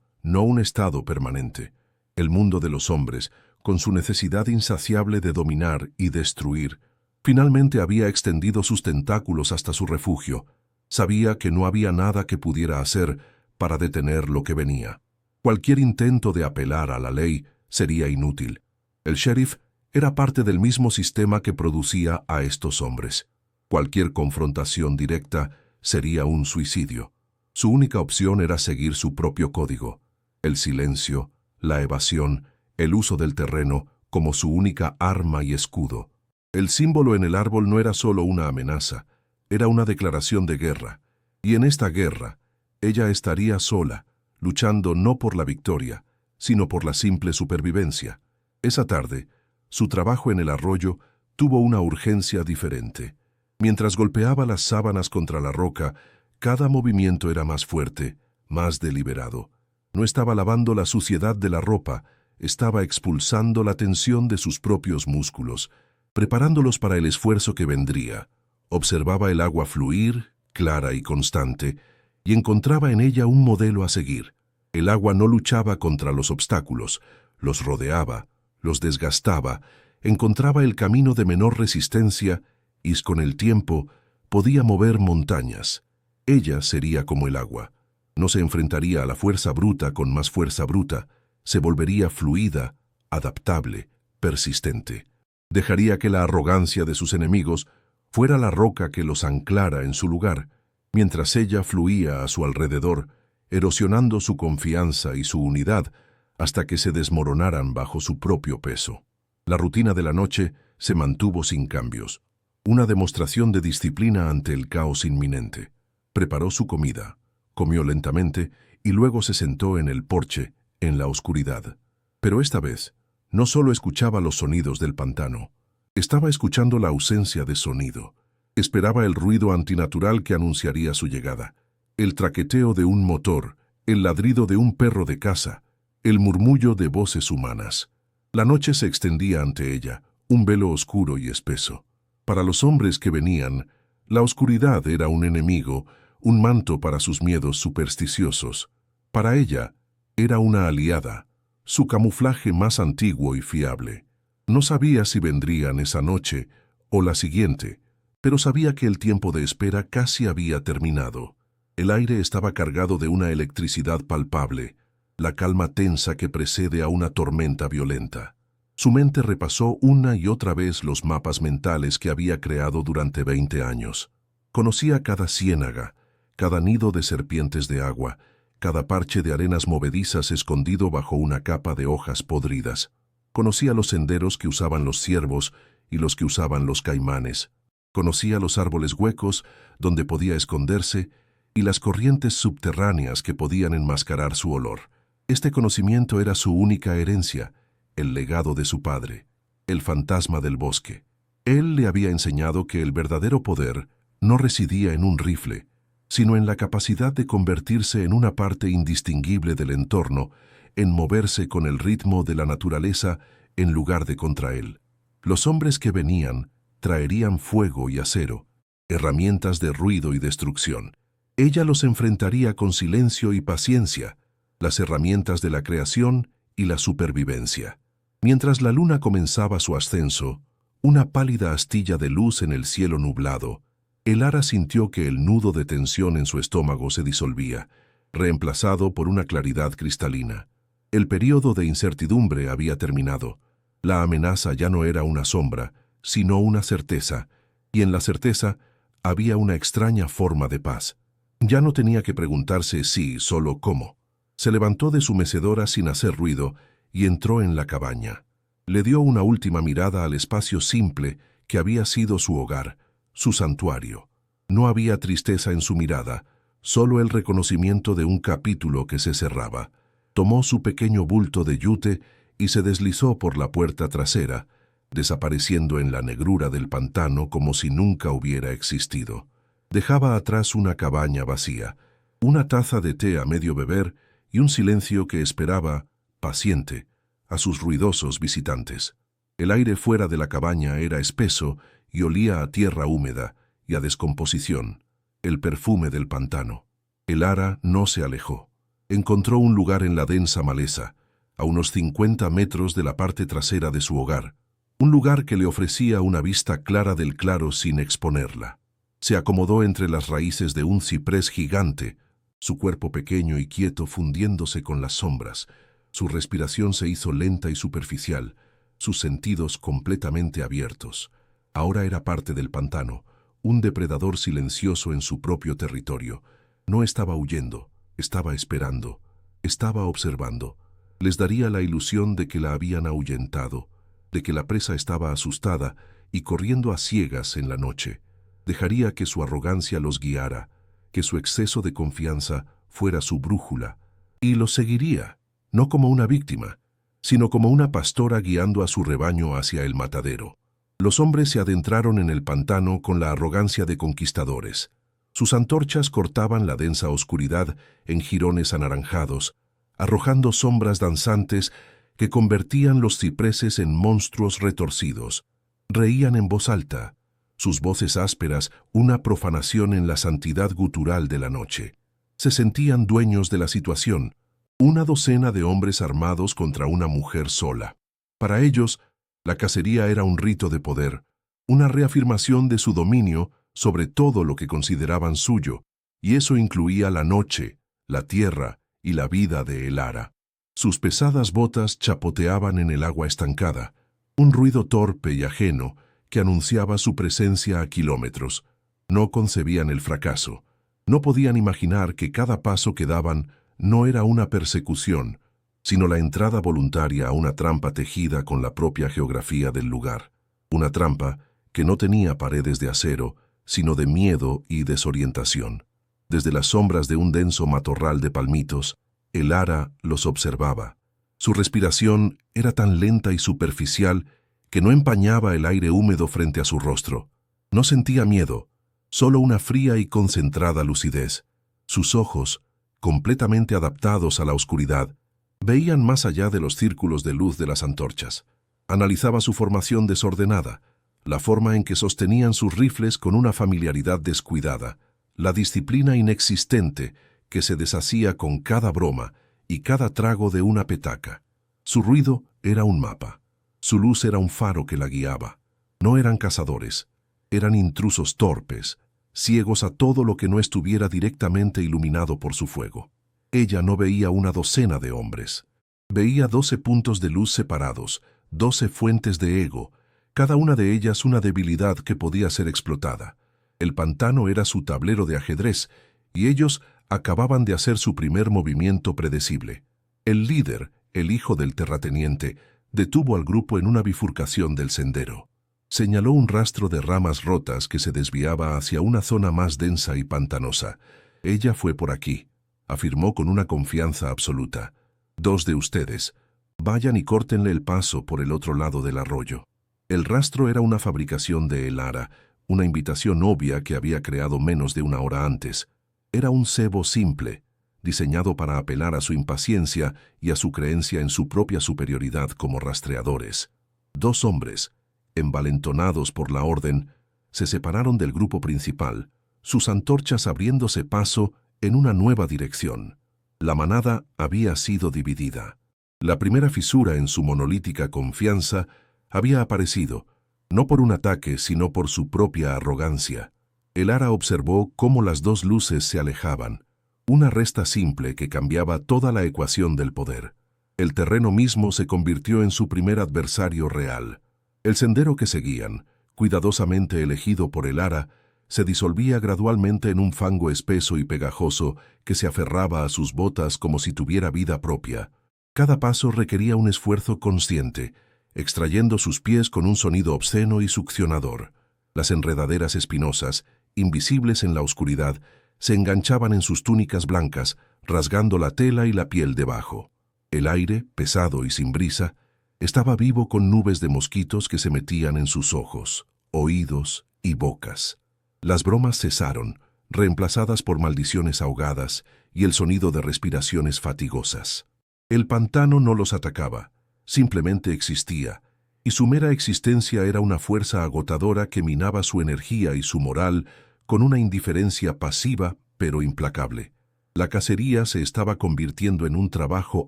no un estado permanente. El mundo de los hombres, con su necesidad insaciable de dominar y destruir, finalmente había extendido sus tentáculos hasta su refugio. Sabía que no había nada que pudiera hacer para detener lo que venía. Cualquier intento de apelar a la ley sería inútil. El sheriff era parte del mismo sistema que producía a estos hombres. Cualquier confrontación directa sería un suicidio. Su única opción era seguir su propio código. El silencio, la evasión, el uso del terreno como su única arma y escudo. El símbolo en el árbol no era solo una amenaza, era una declaración de guerra. Y en esta guerra, ella estaría sola, luchando no por la victoria, sino por la simple supervivencia. Esa tarde, su trabajo en el arroyo tuvo una urgencia diferente. Mientras golpeaba las sábanas contra la roca, cada movimiento era más fuerte, más deliberado. No estaba lavando la suciedad de la ropa, estaba expulsando la tensión de sus propios músculos, preparándolos para el esfuerzo que vendría. Observaba el agua fluir, clara y constante, y encontraba en ella un modelo a seguir. El agua no luchaba contra los obstáculos, los rodeaba, los desgastaba, encontraba el camino de menor resistencia y con el tiempo podía mover montañas. Ella sería como el agua. No se enfrentaría a la fuerza bruta con más fuerza bruta, se volvería fluida, adaptable, persistente. Dejaría que la arrogancia de sus enemigos fuera la roca que los anclara en su lugar, mientras ella fluía a su alrededor, erosionando su confianza y su unidad hasta que se desmoronaran bajo su propio peso. La rutina de la noche se mantuvo sin cambios, una demostración de disciplina ante el caos inminente. Preparó su comida, comió lentamente y luego se sentó en el porche, en la oscuridad. Pero esta vez, no solo escuchaba los sonidos del pantano, estaba escuchando la ausencia de sonido. Esperaba el ruido antinatural que anunciaría su llegada, el traqueteo de un motor, el ladrido de un perro de caza, el murmullo de voces humanas. La noche se extendía ante ella, un velo oscuro y espeso. Para los hombres que venían, la oscuridad era un enemigo, un manto para sus miedos supersticiosos. Para ella, era una aliada, su camuflaje más antiguo y fiable. No sabía si vendrían esa noche o la siguiente, pero sabía que el tiempo de espera casi había terminado. El aire estaba cargado de una electricidad palpable, la calma tensa que precede a una tormenta violenta. Su mente repasó una y otra vez los mapas mentales que había creado durante 20 años. Conocía cada ciénaga, cada nido de serpientes de agua, cada parche de arenas movedizas escondido bajo una capa de hojas podridas. Conocía los senderos que usaban los ciervos y los que usaban los caimanes. Conocía los árboles huecos donde podía esconderse y las corrientes subterráneas que podían enmascarar su olor. Este conocimiento era su única herencia, el legado de su padre, el fantasma del bosque. Él le había enseñado que el verdadero poder no residía en un rifle, sino en la capacidad de convertirse en una parte indistinguible del entorno, en moverse con el ritmo de la naturaleza en lugar de contra él. Los hombres que venían traerían fuego y acero, herramientas de ruido y destrucción. Ella los enfrentaría con silencio y paciencia, las herramientas de la creación y la supervivencia. Mientras la luna comenzaba su ascenso, una pálida astilla de luz en el cielo nublado, Elara sintió que el nudo de tensión en su estómago se disolvía, reemplazado por una claridad cristalina. El período de incertidumbre había terminado. La amenaza ya no era una sombra, sino una certeza, y en la certeza había una extraña forma de paz. Ya no tenía que preguntarse si, solo cómo. Se levantó de su mecedora sin hacer ruido y entró en la cabaña. Le dio una última mirada al espacio simple que había sido su hogar, su santuario. No había tristeza en su mirada, solo el reconocimiento de un capítulo que se cerraba. Tomó su pequeño bulto de yute y se deslizó por la puerta trasera, desapareciendo en la negrura del pantano como si nunca hubiera existido. Dejaba atrás una cabaña vacía, una taza de té a medio beber y un silencio que esperaba, paciente, a sus ruidosos visitantes. El aire fuera de la cabaña era espeso y olía a tierra húmeda y a descomposición, el perfume del pantano. Elara no se alejó. Encontró un lugar en la densa maleza, a unos 50 metros de la parte trasera de su hogar, un lugar que le ofrecía una vista clara del claro sin exponerla. Se acomodó entre las raíces de un ciprés gigante, su cuerpo pequeño y quieto fundiéndose con las sombras. Su respiración se hizo lenta y superficial, sus sentidos completamente abiertos. Ahora era parte del pantano, un depredador silencioso en su propio territorio. No estaba huyendo, estaba esperando, estaba observando. Les daría la ilusión de que la habían ahuyentado, de que la presa estaba asustada y corriendo a ciegas en la noche. Dejaría que su arrogancia los guiara, que su exceso de confianza fuera su brújula, y los seguiría, no como una víctima, sino como una pastora guiando a su rebaño hacia el matadero. Los hombres se adentraron en el pantano con la arrogancia de conquistadores. Sus antorchas cortaban la densa oscuridad en jirones anaranjados, arrojando sombras danzantes que convertían los cipreses en monstruos retorcidos. Reían en voz alta, sus voces ásperas una profanación en la santidad gutural de la noche. Se sentían dueños de la situación, una docena de hombres armados contra una mujer sola. Para ellos, la cacería era un rito de poder, una reafirmación de su dominio sobre todo lo que consideraban suyo, y eso incluía la noche, la tierra y la vida de Elara. Sus pesadas botas chapoteaban en el agua estancada, un ruido torpe y ajeno que anunciaba su presencia a kilómetros. No concebían el fracaso. No podían imaginar que cada paso que daban no era una persecución, sino la entrada voluntaria a una trampa tejida con la propia geografía del lugar. Una trampa que no tenía paredes de acero, sino de miedo y desorientación. Desde las sombras de un denso matorral de palmitos, Elara los observaba. Su respiración era tan lenta y superficial que no empañaba el aire húmedo frente a su rostro. No sentía miedo, solo una fría y concentrada lucidez. Sus ojos, completamente adaptados a la oscuridad, veían más allá de los círculos de luz de las antorchas. Analizaba su formación desordenada, la forma en que sostenían sus rifles con una familiaridad descuidada, la disciplina inexistente que se deshacía con cada broma y cada trago de una petaca. Su ruido era un mapa. Su luz era un faro que la guiaba. No eran cazadores, eran intrusos torpes, ciegos a todo lo que no estuviera directamente iluminado por su fuego. Ella no veía una docena de hombres. Veía 12 puntos de luz separados, 12 fuentes de ego, cada una de ellas una debilidad que podía ser explotada. El pantano era su tablero de ajedrez, y ellos acababan de hacer su primer movimiento predecible. El líder, el hijo del terrateniente, detuvo al grupo en una bifurcación del sendero. Señaló un rastro de ramas rotas que se desviaba hacia una zona más densa y pantanosa. Ella fue por aquí, afirmó con una confianza absoluta. 2 de ustedes, vayan y córtenle el paso por el otro lado del arroyo. El rastro era una fabricación de Elara, una invitación obvia que había creado menos de una hora antes. Era un cebo simple, diseñado para apelar a su impaciencia y a su creencia en su propia superioridad como rastreadores. 2 hombres, envalentonados por la orden, se separaron del grupo principal, sus antorchas abriéndose paso en una nueva dirección. La manada había sido dividida. La primera fisura en su monolítica confianza había aparecido, no por un ataque, sino por su propia arrogancia. Elara observó cómo las 2 luces se alejaban, una resta simple que cambiaba toda la ecuación del poder. El terreno mismo se convirtió en su primer adversario real. El sendero que seguían, cuidadosamente elegido por Elara, se disolvía gradualmente en un fango espeso y pegajoso que se aferraba a sus botas como si tuviera vida propia. Cada paso requería un esfuerzo consciente, extrayendo sus pies con un sonido obsceno y succionador. Las enredaderas espinosas, invisibles en la oscuridad, se enganchaban en sus túnicas blancas, rasgando la tela y la piel debajo. El aire, pesado y sin brisa, estaba vivo con nubes de mosquitos que se metían en sus ojos, oídos y bocas. Las bromas cesaron, reemplazadas por maldiciones ahogadas y el sonido de respiraciones fatigosas. El pantano no los atacaba, simplemente existía, y su mera existencia era una fuerza agotadora que minaba su energía y su moral con una indiferencia pasiva pero implacable. La cacería se estaba convirtiendo en un trabajo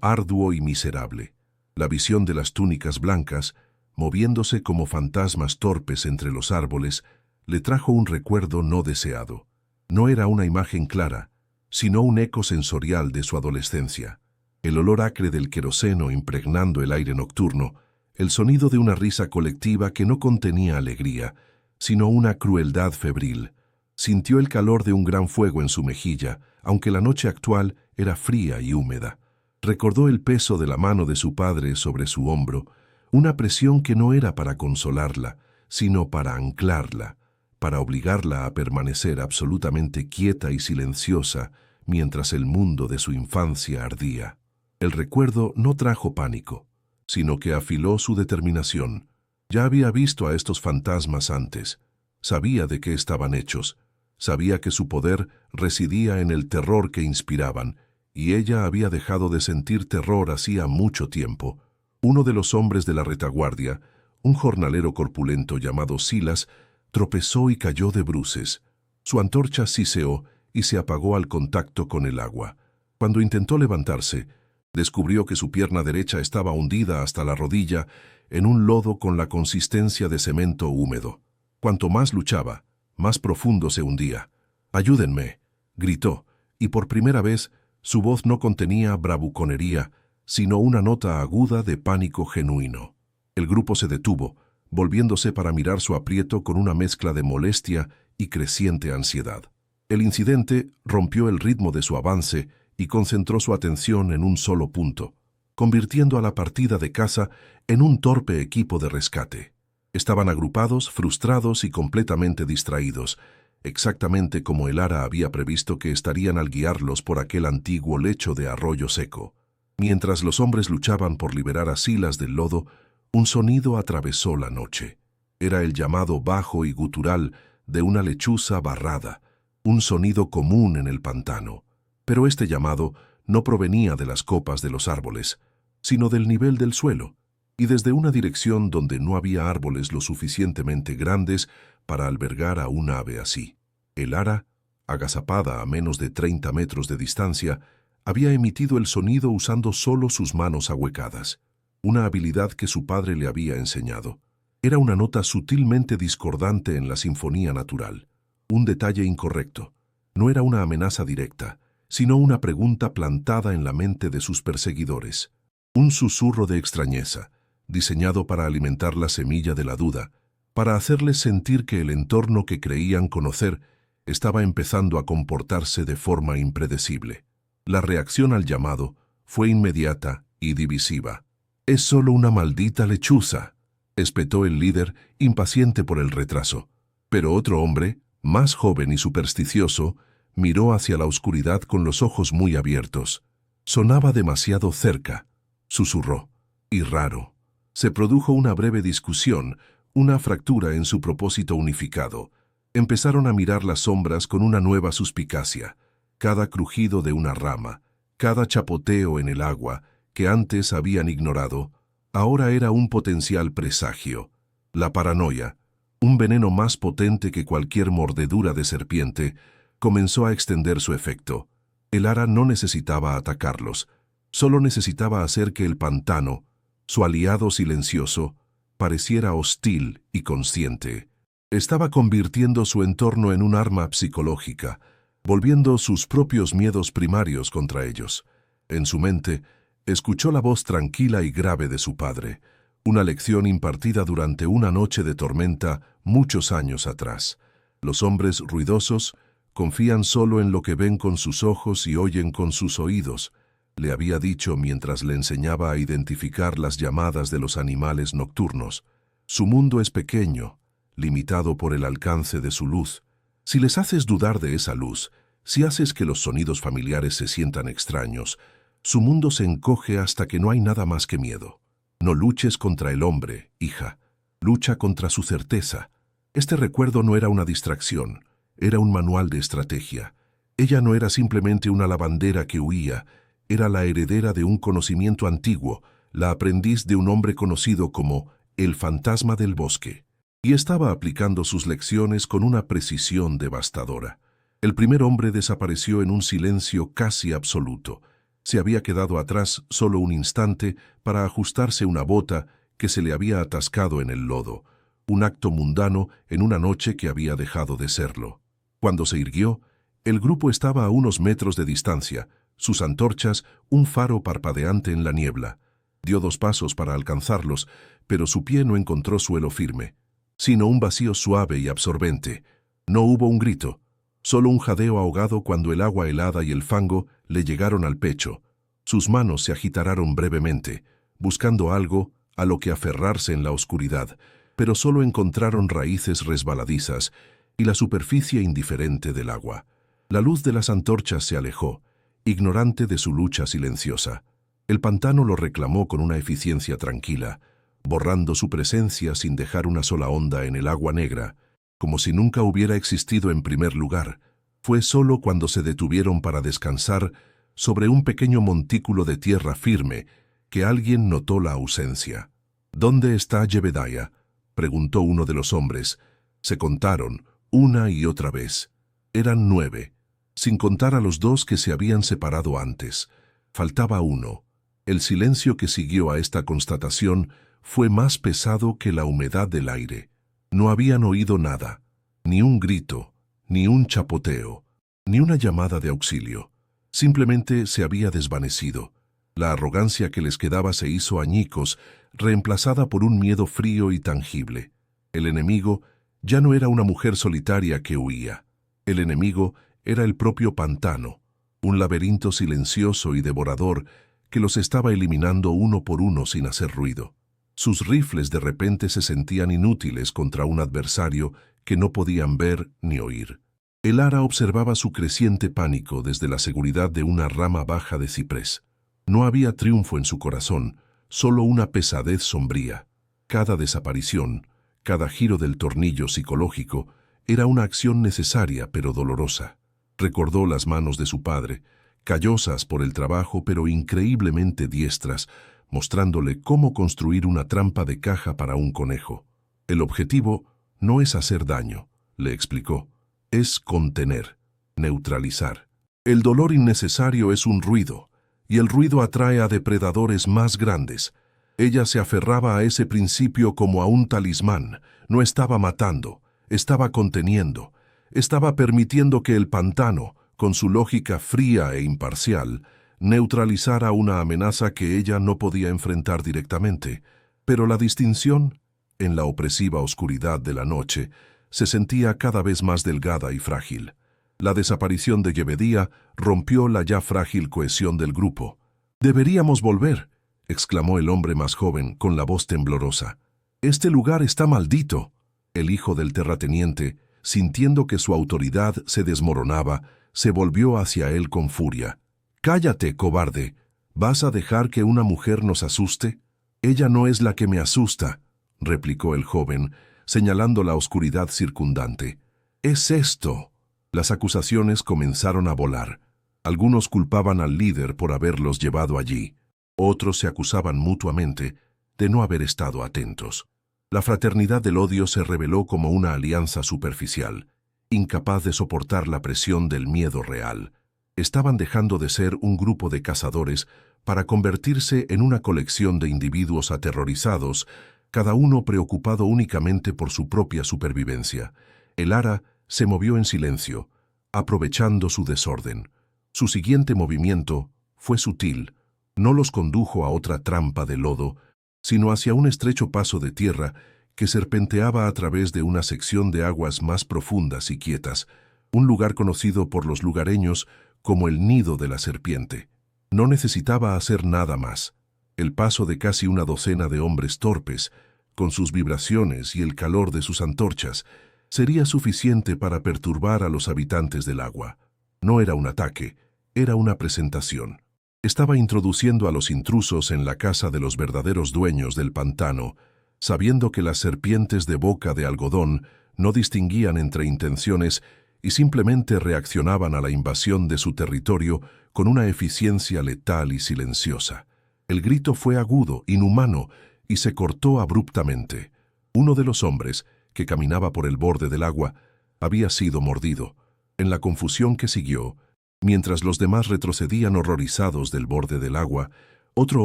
arduo y miserable. La visión de las túnicas blancas, moviéndose como fantasmas torpes entre los árboles, le trajo un recuerdo no deseado. No era una imagen clara, sino un eco sensorial de su adolescencia. El olor acre del queroseno impregnando el aire nocturno, el sonido de una risa colectiva que no contenía alegría, sino una crueldad febril. Sintió el calor de un gran fuego en su mejilla, aunque la noche actual era fría y húmeda. Recordó el peso de la mano de su padre sobre su hombro, una presión que no era para consolarla, sino para anclarla, para obligarla a permanecer absolutamente quieta y silenciosa mientras el mundo de su infancia ardía. El recuerdo no trajo pánico, sino que afiló su determinación. Ya había visto a estos fantasmas antes, sabía de qué estaban hechos, sabía que su poder residía en el terror que inspiraban, y ella había dejado de sentir terror hacía mucho tiempo. Uno de los hombres de la retaguardia, un jornalero corpulento llamado Silas, Tropezó y cayó de bruces. Su antorcha siseó y se apagó al contacto con el agua. Cuando intentó levantarse, descubrió que su pierna derecha estaba hundida hasta la rodilla en un lodo con la consistencia de cemento húmedo. Cuanto más luchaba, más profundo se hundía. «¡Ayúdenme!», gritó, y por primera vez su voz no contenía bravuconería, sino una nota aguda de pánico genuino. El grupo se detuvo, volviéndose para mirar su aprieto con una mezcla de molestia y creciente ansiedad. El incidente rompió el ritmo de su avance y concentró su atención en un solo punto, convirtiendo a la partida de caza en un torpe equipo de rescate. Estaban agrupados, frustrados y completamente distraídos, exactamente como el Ara había previsto que estarían al guiarlos por aquel antiguo lecho de arroyo seco. Mientras los hombres luchaban por liberar a Silas del lodo, un sonido atravesó la noche. Era el llamado bajo y gutural de una lechuza barrada, un sonido común en el pantano. Pero este llamado no provenía de las copas de los árboles, sino del nivel del suelo, y desde una dirección donde no había árboles lo suficientemente grandes para albergar a un ave así. El Ara, agazapada a menos de 30 metros de distancia, había emitido el sonido usando solo sus manos ahuecadas, una habilidad que su padre le había enseñado. Era una nota sutilmente discordante en la sinfonía natural, un detalle incorrecto. No era una amenaza directa, sino una pregunta plantada en la mente de sus perseguidores. Un susurro de extrañeza, diseñado para alimentar la semilla de la duda, para hacerles sentir que el entorno que creían conocer estaba empezando a comportarse de forma impredecible. La reacción al llamado fue inmediata y divisiva. «Es solo una maldita lechuza», espetó el líder, impaciente por el retraso. Pero otro hombre, más joven y supersticioso, miró hacia la oscuridad con los ojos muy abiertos. «Sonaba demasiado cerca», susurró. «Y raro». Se produjo una breve discusión, una fractura en su propósito unificado. Empezaron a mirar las sombras con una nueva suspicacia. Cada crujido de una rama, cada chapoteo en el agua, que antes habían ignorado, ahora era un potencial presagio. La paranoia, un veneno más potente que cualquier mordedura de serpiente, comenzó a extender su efecto. El Ara no necesitaba atacarlos, solo necesitaba hacer que el pantano, su aliado silencioso, pareciera hostil y consciente. Estaba convirtiendo su entorno en un arma psicológica, volviendo sus propios miedos primarios contra ellos. En su mente, escuchó la voz tranquila y grave de su padre, una lección impartida durante una noche de tormenta muchos años atrás. Los hombres ruidosos confían solo en lo que ven con sus ojos y oyen con sus oídos, le había dicho mientras le enseñaba a identificar las llamadas de los animales nocturnos. Su mundo es pequeño, limitado por el alcance de su luz. Si les haces dudar de esa luz, si haces que los sonidos familiares se sientan extraños, su mundo se encoge hasta que no hay nada más que miedo. No luches contra el hombre, hija. Lucha contra su certeza. Este recuerdo no era una distracción, era un manual de estrategia. Ella no era simplemente una lavandera que huía, era la heredera de un conocimiento antiguo, la aprendiz de un hombre conocido como el fantasma del bosque, y estaba aplicando sus lecciones con una precisión devastadora. El primer hombre desapareció en un silencio casi absoluto. Se había quedado atrás solo un instante para ajustarse una bota que se le había atascado en el lodo, un acto mundano en una noche que había dejado de serlo. Cuando se irguió, el grupo estaba a unos metros de distancia, sus antorchas un faro parpadeante en la niebla. Dio 2 pasos para alcanzarlos, pero su pie no encontró suelo firme, sino un vacío suave y absorbente. No hubo un grito, solo un jadeo ahogado cuando el agua helada y el fango le llegaron al pecho. Sus manos se agitaron brevemente, buscando algo a lo que aferrarse en la oscuridad, pero solo encontraron raíces resbaladizas y la superficie indiferente del agua. La luz de las antorchas se alejó, ignorante de su lucha silenciosa. El pantano lo reclamó con una eficiencia tranquila, borrando su presencia sin dejar una sola onda en el agua negra, como si nunca hubiera existido en primer lugar. Fue solo cuando se detuvieron para descansar sobre un pequeño montículo de tierra firme que alguien notó la ausencia. «¿Dónde está Jebediah?», preguntó uno de los hombres. Se contaron, una y otra vez. Eran 9, sin contar a los 2 que se habían separado antes. Faltaba uno. El silencio que siguió a esta constatación fue más pesado que la humedad del aire. No habían oído nada, ni un grito, ni un chapoteo, ni una llamada de auxilio. Simplemente se había desvanecido. La arrogancia que les quedaba se hizo añicos, reemplazada por un miedo frío y tangible. El enemigo ya no era una mujer solitaria que huía. El enemigo era el propio pantano, un laberinto silencioso y devorador que los estaba eliminando uno por uno sin hacer ruido. Sus rifles de repente se sentían inútiles contra un adversario que no podían ver ni oír. Elara observaba su creciente pánico desde la seguridad de una rama baja de ciprés. No había triunfo en su corazón, solo una pesadez sombría. Cada desaparición, cada giro del tornillo psicológico, era una acción necesaria pero dolorosa. Recordó las manos de su padre, callosas por el trabajo pero increíblemente diestras, mostrándole cómo construir una trampa de caja para un conejo. El objetivo no es hacer daño, le explicó, es contener, neutralizar. El dolor innecesario es un ruido, y el ruido atrae a depredadores más grandes. Ella se aferraba a ese principio como a un talismán, no estaba matando, estaba conteniendo, estaba permitiendo que el pantano, con su lógica fría e imparcial, neutralizara una amenaza que ella no podía enfrentar directamente. Pero la distinción, en la opresiva oscuridad de la noche, se sentía cada vez más delgada y frágil. La desaparición de Yebedía rompió la ya frágil cohesión del grupo. «Deberíamos volver», exclamó el hombre más joven con la voz temblorosa. «Este lugar está maldito». El hijo del terrateniente, sintiendo que su autoridad se desmoronaba, se volvió hacia él con furia. «Cállate, cobarde. ¿Vas a dejar que una mujer nos asuste?» «Ella no es la que me asusta», replicó el joven, señalando la oscuridad circundante. «Es esto». Las acusaciones comenzaron a volar. Algunos culpaban al líder por haberlos llevado allí. Otros se acusaban mutuamente de no haber estado atentos. La fraternidad del odio se reveló como una alianza superficial, incapaz de soportar la presión del miedo real. Estaban dejando de ser un grupo de cazadores para convertirse en una colección de individuos aterrorizados, cada uno preocupado únicamente por su propia supervivencia. Elara se movió en silencio, aprovechando su desorden. Su siguiente movimiento fue sutil. No los condujo a otra trampa de lodo, sino hacia un estrecho paso de tierra que serpenteaba a través de una sección de aguas más profundas y quietas, un lugar conocido por los lugareños como el nido de la serpiente. No necesitaba hacer nada más. El paso de casi una docena de hombres torpes, con sus vibraciones y el calor de sus antorchas, sería suficiente para perturbar a los habitantes del agua. No era un ataque, era una presentación. Estaba introduciendo a los intrusos en la casa de los verdaderos dueños del pantano, sabiendo que las serpientes de boca de algodón no distinguían entre intenciones y simplemente reaccionaban a la invasión de su territorio con una eficiencia letal y silenciosa. El grito fue agudo, inhumano, y se cortó abruptamente. Uno de los hombres, que caminaba por el borde del agua, había sido mordido. En la confusión que siguió, mientras los demás retrocedían horrorizados del borde del agua, otro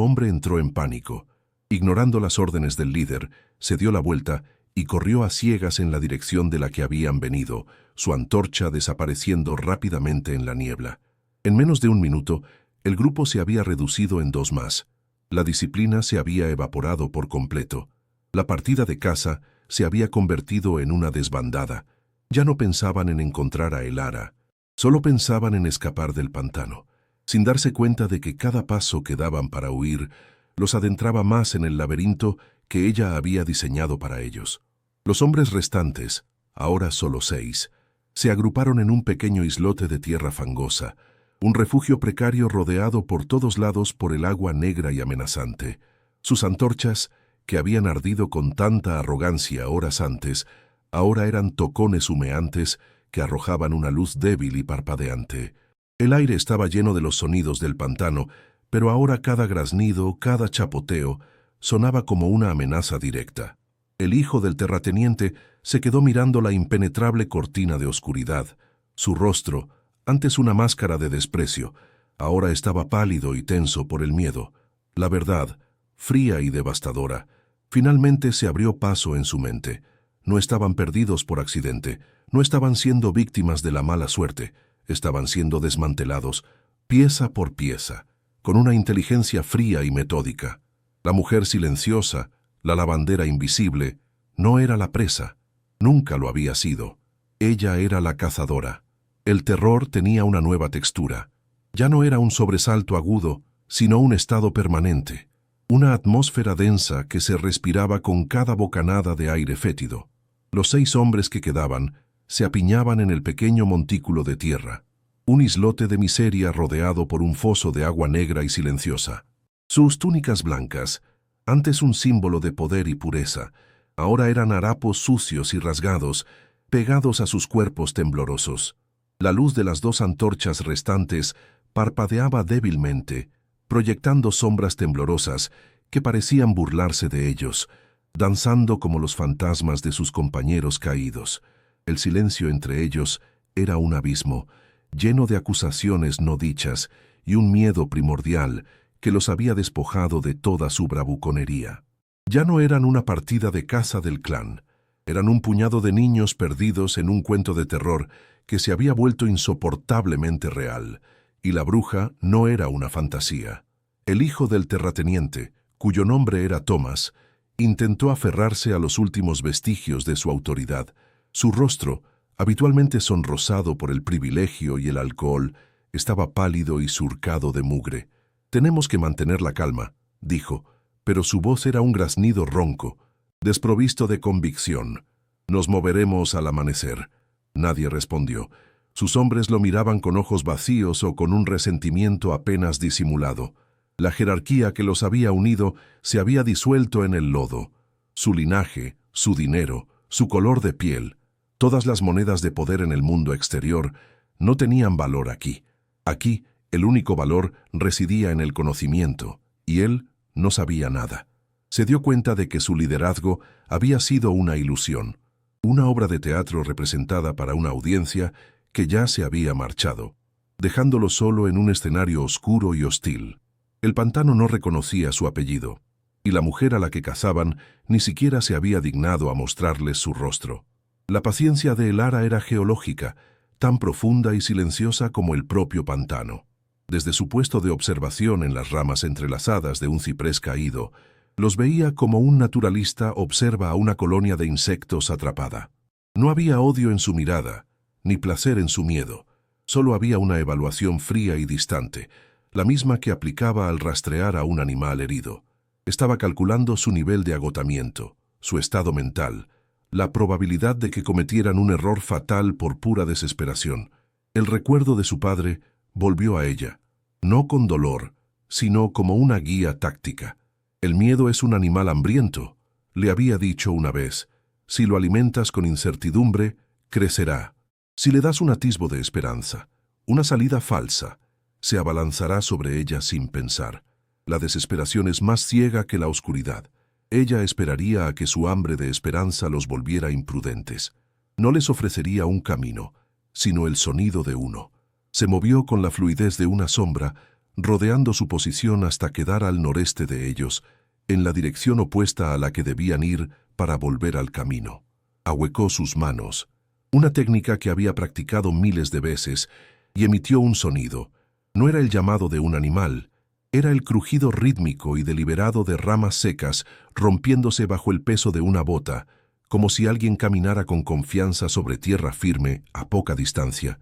hombre entró en pánico. Ignorando las órdenes del líder, se dio la vuelta y corrió a ciegas en la dirección de la que habían venido, su antorcha desapareciendo rápidamente en la niebla. En menos de un minuto, el grupo se había reducido en 2 más. La disciplina se había evaporado por completo. La partida de caza se había convertido en una desbandada. Ya no pensaban en encontrar a Elara, solo pensaban en escapar del pantano, sin darse cuenta de que cada paso que daban para huir los adentraba más en el laberinto que ella había diseñado para ellos. Los hombres restantes, ahora solo 6, se agruparon en un pequeño islote de tierra fangosa, un refugio precario rodeado por todos lados por el agua negra y amenazante. Sus antorchas, que habían ardido con tanta arrogancia horas antes, ahora eran tocones humeantes que arrojaban una luz débil y parpadeante. El aire estaba lleno de los sonidos del pantano, pero ahora cada graznido, cada chapoteo, sonaba como una amenaza directa. El hijo del terrateniente se quedó mirando la impenetrable cortina de oscuridad. Su rostro, antes una máscara de desprecio, ahora estaba pálido y tenso por el miedo. La verdad, fría y devastadora, finalmente se abrió paso en su mente. No estaban perdidos por accidente, no estaban siendo víctimas de la mala suerte, estaban siendo desmantelados, pieza por pieza, con una inteligencia fría y metódica. La mujer silenciosa, la lavandera invisible, no era la presa, nunca lo había sido. Ella era la cazadora. El terror tenía una nueva textura. Ya no era un sobresalto agudo, sino un estado permanente, una atmósfera densa que se respiraba con cada bocanada de aire fétido. Los 6 hombres que quedaban se apiñaban en el pequeño montículo de tierra, un islote de miseria rodeado por un foso de agua negra y silenciosa. Sus túnicas blancas, antes un símbolo de poder y pureza, ahora eran harapos sucios y rasgados, pegados a sus cuerpos temblorosos. La luz de las 2 antorchas restantes parpadeaba débilmente, proyectando sombras temblorosas que parecían burlarse de ellos, danzando como los fantasmas de sus compañeros caídos. El silencio entre ellos era un abismo, lleno de acusaciones no dichas y un miedo primordial que los había despojado de toda su bravuconería. Ya no eran una partida de caza del clan, eran un puñado de niños perdidos en un cuento de terror que se había vuelto insoportablemente real, y la bruja no era una fantasía. El hijo del terrateniente, cuyo nombre era Thomas, intentó aferrarse a los últimos vestigios de su autoridad. Su rostro, habitualmente sonrosado por el privilegio y el alcohol, estaba pálido y surcado de mugre. «Tenemos que mantener la calma», dijo, pero su voz era un graznido ronco, desprovisto de convicción. «Nos moveremos al amanecer». Nadie respondió. Sus hombres lo miraban con ojos vacíos o con un resentimiento apenas disimulado. La jerarquía que los había unido se había disuelto en el lodo. Su linaje, su dinero, su color de piel, todas las monedas de poder en el mundo exterior, no tenían valor aquí. Aquí, el único valor residía en el conocimiento, y él no sabía nada. Se dio cuenta de que su liderazgo había sido una ilusión, una obra de teatro representada para una audiencia que ya se había marchado, dejándolo solo en un escenario oscuro y hostil. El pantano no reconocía su apellido, y la mujer a la que cazaban ni siquiera se había dignado a mostrarles su rostro. La paciencia de Elara era geológica, tan profunda y silenciosa como el propio pantano. Desde su puesto de observación en las ramas entrelazadas de un ciprés caído, los veía como un naturalista observa a una colonia de insectos atrapada. No había odio en su mirada, ni placer en su miedo, solo había una evaluación fría y distante, la misma que aplicaba al rastrear a un animal herido. Estaba calculando su nivel de agotamiento, su estado mental, la probabilidad de que cometieran un error fatal por pura desesperación. El recuerdo de su padre volvió a ella, no con dolor, sino como una guía táctica. «El miedo es un animal hambriento», le había dicho una vez. «Si lo alimentas con incertidumbre, crecerá. Si le das un atisbo de esperanza, una salida falsa, se abalanzará sobre ella sin pensar. La desesperación es más ciega que la oscuridad. Ella esperaría a que su hambre de esperanza los volviera imprudentes. No les ofrecería un camino, sino el sonido de uno». Se movió con la fluidez de una sombra, rodeando su posición hasta quedar al noreste de ellos, en la dirección opuesta a la que debían ir para volver al camino. Ahuecó sus manos, una técnica que había practicado miles de veces, y emitió un sonido. No era el llamado de un animal, era el crujido rítmico y deliberado de ramas secas rompiéndose bajo el peso de una bota, como si alguien caminara con confianza sobre tierra firme a poca distancia.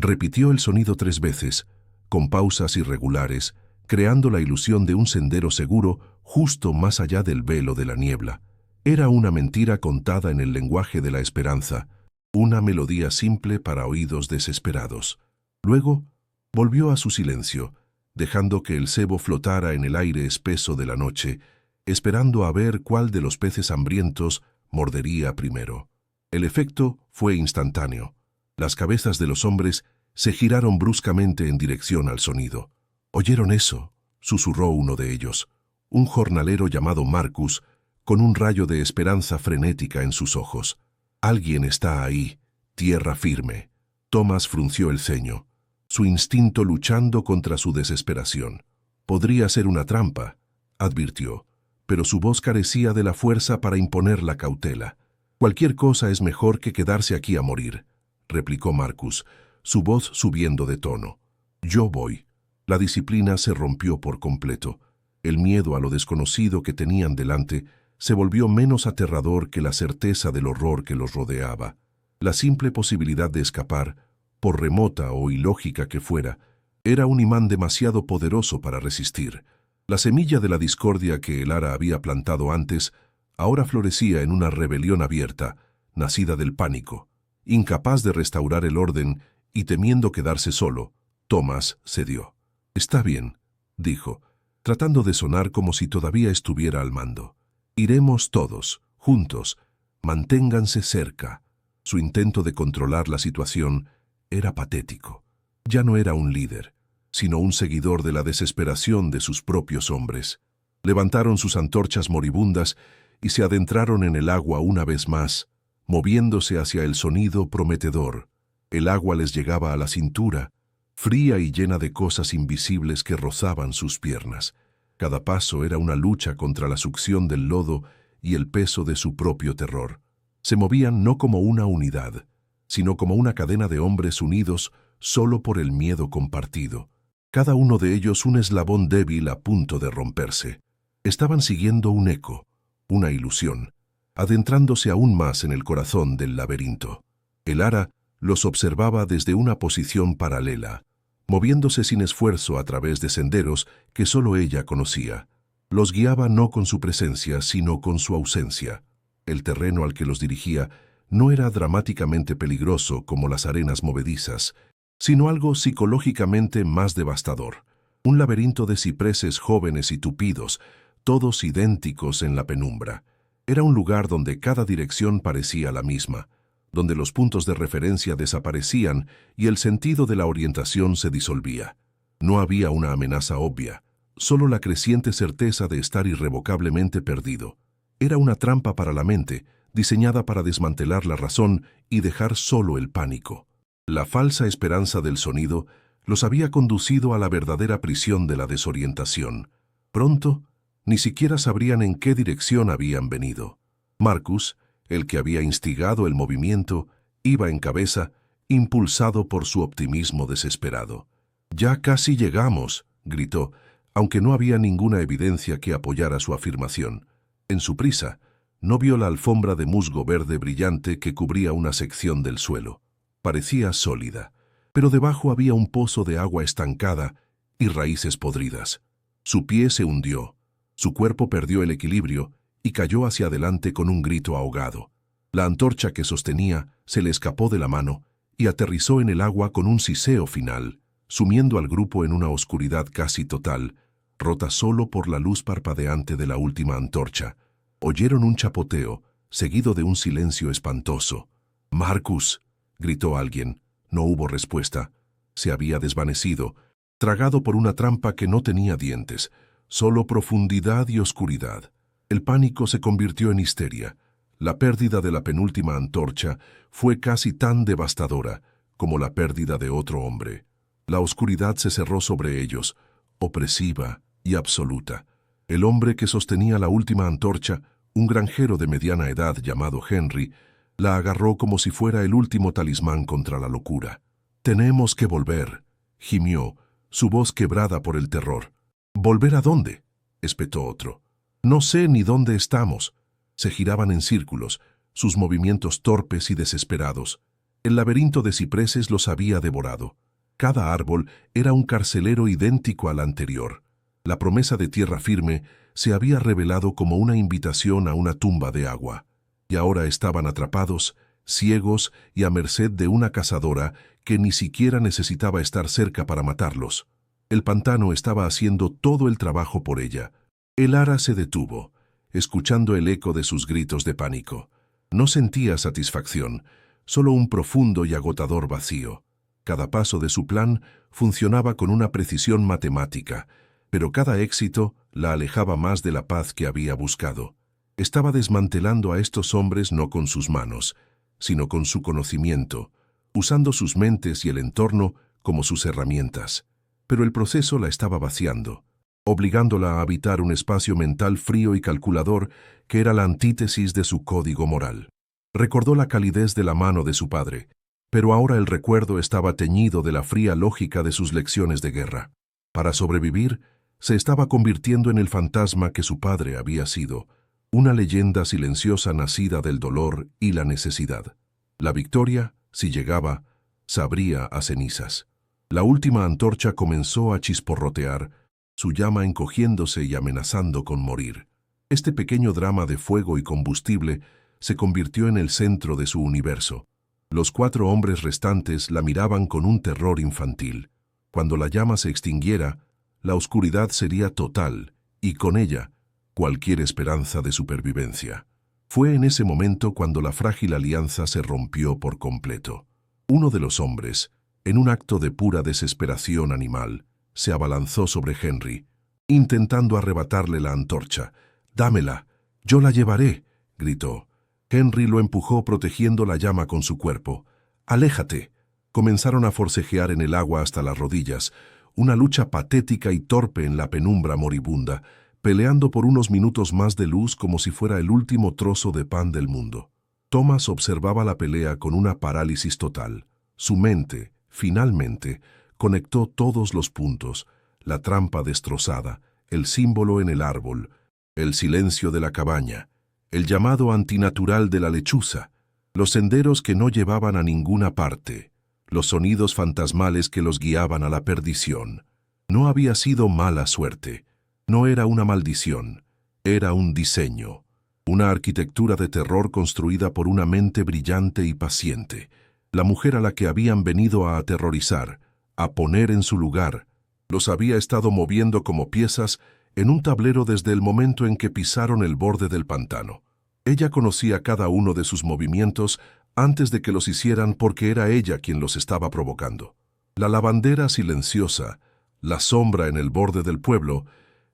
Repitió el sonido 3 veces, con pausas irregulares, creando la ilusión de un sendero seguro justo más allá del velo de la niebla. Era una mentira contada en el lenguaje de la esperanza, una melodía simple para oídos desesperados. Luego, volvió a su silencio, dejando que el cebo flotara en el aire espeso de la noche, esperando a ver cuál de los peces hambrientos mordería primero. El efecto fue instantáneo. Las cabezas de los hombres se giraron bruscamente en dirección al sonido. «¿Oyeron eso?», susurró uno de ellos. Un jornalero llamado Marcus, con un rayo de esperanza frenética en sus ojos. Alguien está ahí, tierra firme. Thomas frunció el ceño, su instinto luchando contra su desesperación. Podría ser una trampa, advirtió, pero su voz carecía de la fuerza para imponer la cautela. Cualquier cosa es mejor que quedarse aquí a morir, replicó Marcus, su voz subiendo de tono. Yo voy. La disciplina se rompió por completo. El miedo a lo desconocido que tenían delante se volvió menos aterrador que la certeza del horror que los rodeaba. La simple posibilidad de escapar, por remota o ilógica que fuera, era un imán demasiado poderoso para resistir. La semilla de la discordia que Elara había plantado antes ahora florecía en una rebelión abierta, nacida del pánico. Incapaz de restaurar el orden y temiendo quedarse solo, Thomas cedió. «Está bien», dijo, tratando de sonar como si todavía estuviera al mando. «Iremos todos, juntos. Manténganse cerca». Su intento de controlar la situación era patético. Ya no era un líder, sino un seguidor de la desesperación de sus propios hombres. Levantaron sus antorchas moribundas y se adentraron en el agua una vez más, moviéndose hacia el sonido prometedor. El agua les llegaba a la cintura, fría y llena de cosas invisibles que rozaban sus piernas. Cada paso era una lucha contra la succión del lodo y el peso de su propio terror. Se movían no como una unidad, sino como una cadena de hombres unidos solo por el miedo compartido. Cada uno de ellos un eslabón débil a punto de romperse. Estaban siguiendo un eco, una ilusión, adentrándose aún más en el corazón del laberinto. Elara los observaba desde una posición paralela, moviéndose sin esfuerzo a través de senderos que solo ella conocía. Los guiaba no con su presencia, sino con su ausencia. El terreno al que los dirigía no era dramáticamente peligroso como las arenas movedizas, sino algo psicológicamente más devastador. Un laberinto de cipreses jóvenes y tupidos, todos idénticos en la penumbra. Era un lugar donde cada dirección parecía la misma, donde los puntos de referencia desaparecían y el sentido de la orientación se disolvía. No había una amenaza obvia, solo la creciente certeza de estar irrevocablemente perdido. Era una trampa para la mente, diseñada para desmantelar la razón y dejar solo el pánico. La falsa esperanza del sonido los había conducido a la verdadera prisión de la desorientación. Pronto, ni siquiera sabrían en qué dirección habían venido. Marcus, el que había instigado el movimiento, iba en cabeza, impulsado por su optimismo desesperado. «Ya casi llegamos», gritó, aunque no había ninguna evidencia que apoyara su afirmación. En su prisa, no vio la alfombra de musgo verde brillante que cubría una sección del suelo. Parecía sólida, pero debajo había un pozo de agua estancada y raíces podridas. Su pie se hundió, su cuerpo perdió el equilibrio y cayó hacia adelante con un grito ahogado. La antorcha que sostenía se le escapó de la mano y aterrizó en el agua con un siseo final, sumiendo al grupo en una oscuridad casi total, rota solo por la luz parpadeante de la última antorcha. Oyeron un chapoteo, seguido de un silencio espantoso. «¡Marcus!», gritó alguien. No hubo respuesta. Se había desvanecido, tragado por una trampa que no tenía dientes, solo profundidad y oscuridad. El pánico se convirtió en histeria. La pérdida de la penúltima antorcha fue casi tan devastadora como la pérdida de otro hombre. La oscuridad se cerró sobre ellos, opresiva y absoluta. El hombre que sostenía la última antorcha, un granjero de mediana edad llamado Henry, la agarró como si fuera el último talismán contra la locura. «Tenemos que volver», gimió, su voz quebrada por el terror. «¿Volver a dónde?», espetó otro. «No sé ni dónde estamos». Se giraban en círculos, sus movimientos torpes y desesperados. El laberinto de cipreses los había devorado. Cada árbol era un carcelero idéntico al anterior. La promesa de tierra firme se había revelado como una invitación a una tumba de agua. Y ahora estaban atrapados, ciegos y a merced de una cazadora que ni siquiera necesitaba estar cerca para matarlos. El pantano estaba haciendo todo el trabajo por ella. Elara se detuvo, escuchando el eco de sus gritos de pánico. No sentía satisfacción, solo un profundo y agotador vacío. Cada paso de su plan funcionaba con una precisión matemática, pero cada éxito la alejaba más de la paz que había buscado. Estaba desmantelando a estos hombres no con sus manos, sino con su conocimiento, usando sus mentes y el entorno como sus herramientas. Pero el proceso la estaba vaciando, obligándola a habitar un espacio mental frío y calculador que era la antítesis de su código moral. Recordó la calidez de la mano de su padre, pero ahora el recuerdo estaba teñido de la fría lógica de sus lecciones de guerra. Para sobrevivir, se estaba convirtiendo en el fantasma que su padre había sido, una leyenda silenciosa nacida del dolor y la necesidad. La victoria, si llegaba, sabría a cenizas. La última antorcha comenzó a chisporrotear, su llama encogiéndose y amenazando con morir. Este pequeño drama de fuego y combustible se convirtió en el centro de su universo. Los 4 hombres restantes la miraban con un terror infantil. Cuando la llama se extinguiera, la oscuridad sería total, y con ella, cualquier esperanza de supervivencia. Fue en ese momento cuando la frágil alianza se rompió por completo. Uno de los hombres, en un acto de pura desesperación animal, se abalanzó sobre Henry, intentando arrebatarle la antorcha. «¡Dámela! ¡Yo la llevaré!», gritó. Henry lo empujó protegiendo la llama con su cuerpo. «¡Aléjate!». Comenzaron a forcejear en el agua hasta las rodillas, una lucha patética y torpe en la penumbra moribunda, peleando por unos minutos más de luz como si fuera el último trozo de pan del mundo. Thomas observaba la pelea con una parálisis total. Su mente, finalmente, conectó todos los puntos: la trampa destrozada, el símbolo en el árbol, el silencio de la cabaña, el llamado antinatural de la lechuza, los senderos que no llevaban a ninguna parte, los sonidos fantasmales que los guiaban a la perdición. No había sido mala suerte, no era una maldición, era un diseño, una arquitectura de terror construida por una mente brillante y paciente. La mujer a la que habían venido a aterrorizar, a poner en su lugar, los había estado moviendo como piezas en un tablero desde el momento en que pisaron el borde del pantano. Ella conocía cada uno de sus movimientos antes de que los hicieran porque era ella quien los estaba provocando. La lavandera silenciosa, la sombra en el borde del pueblo,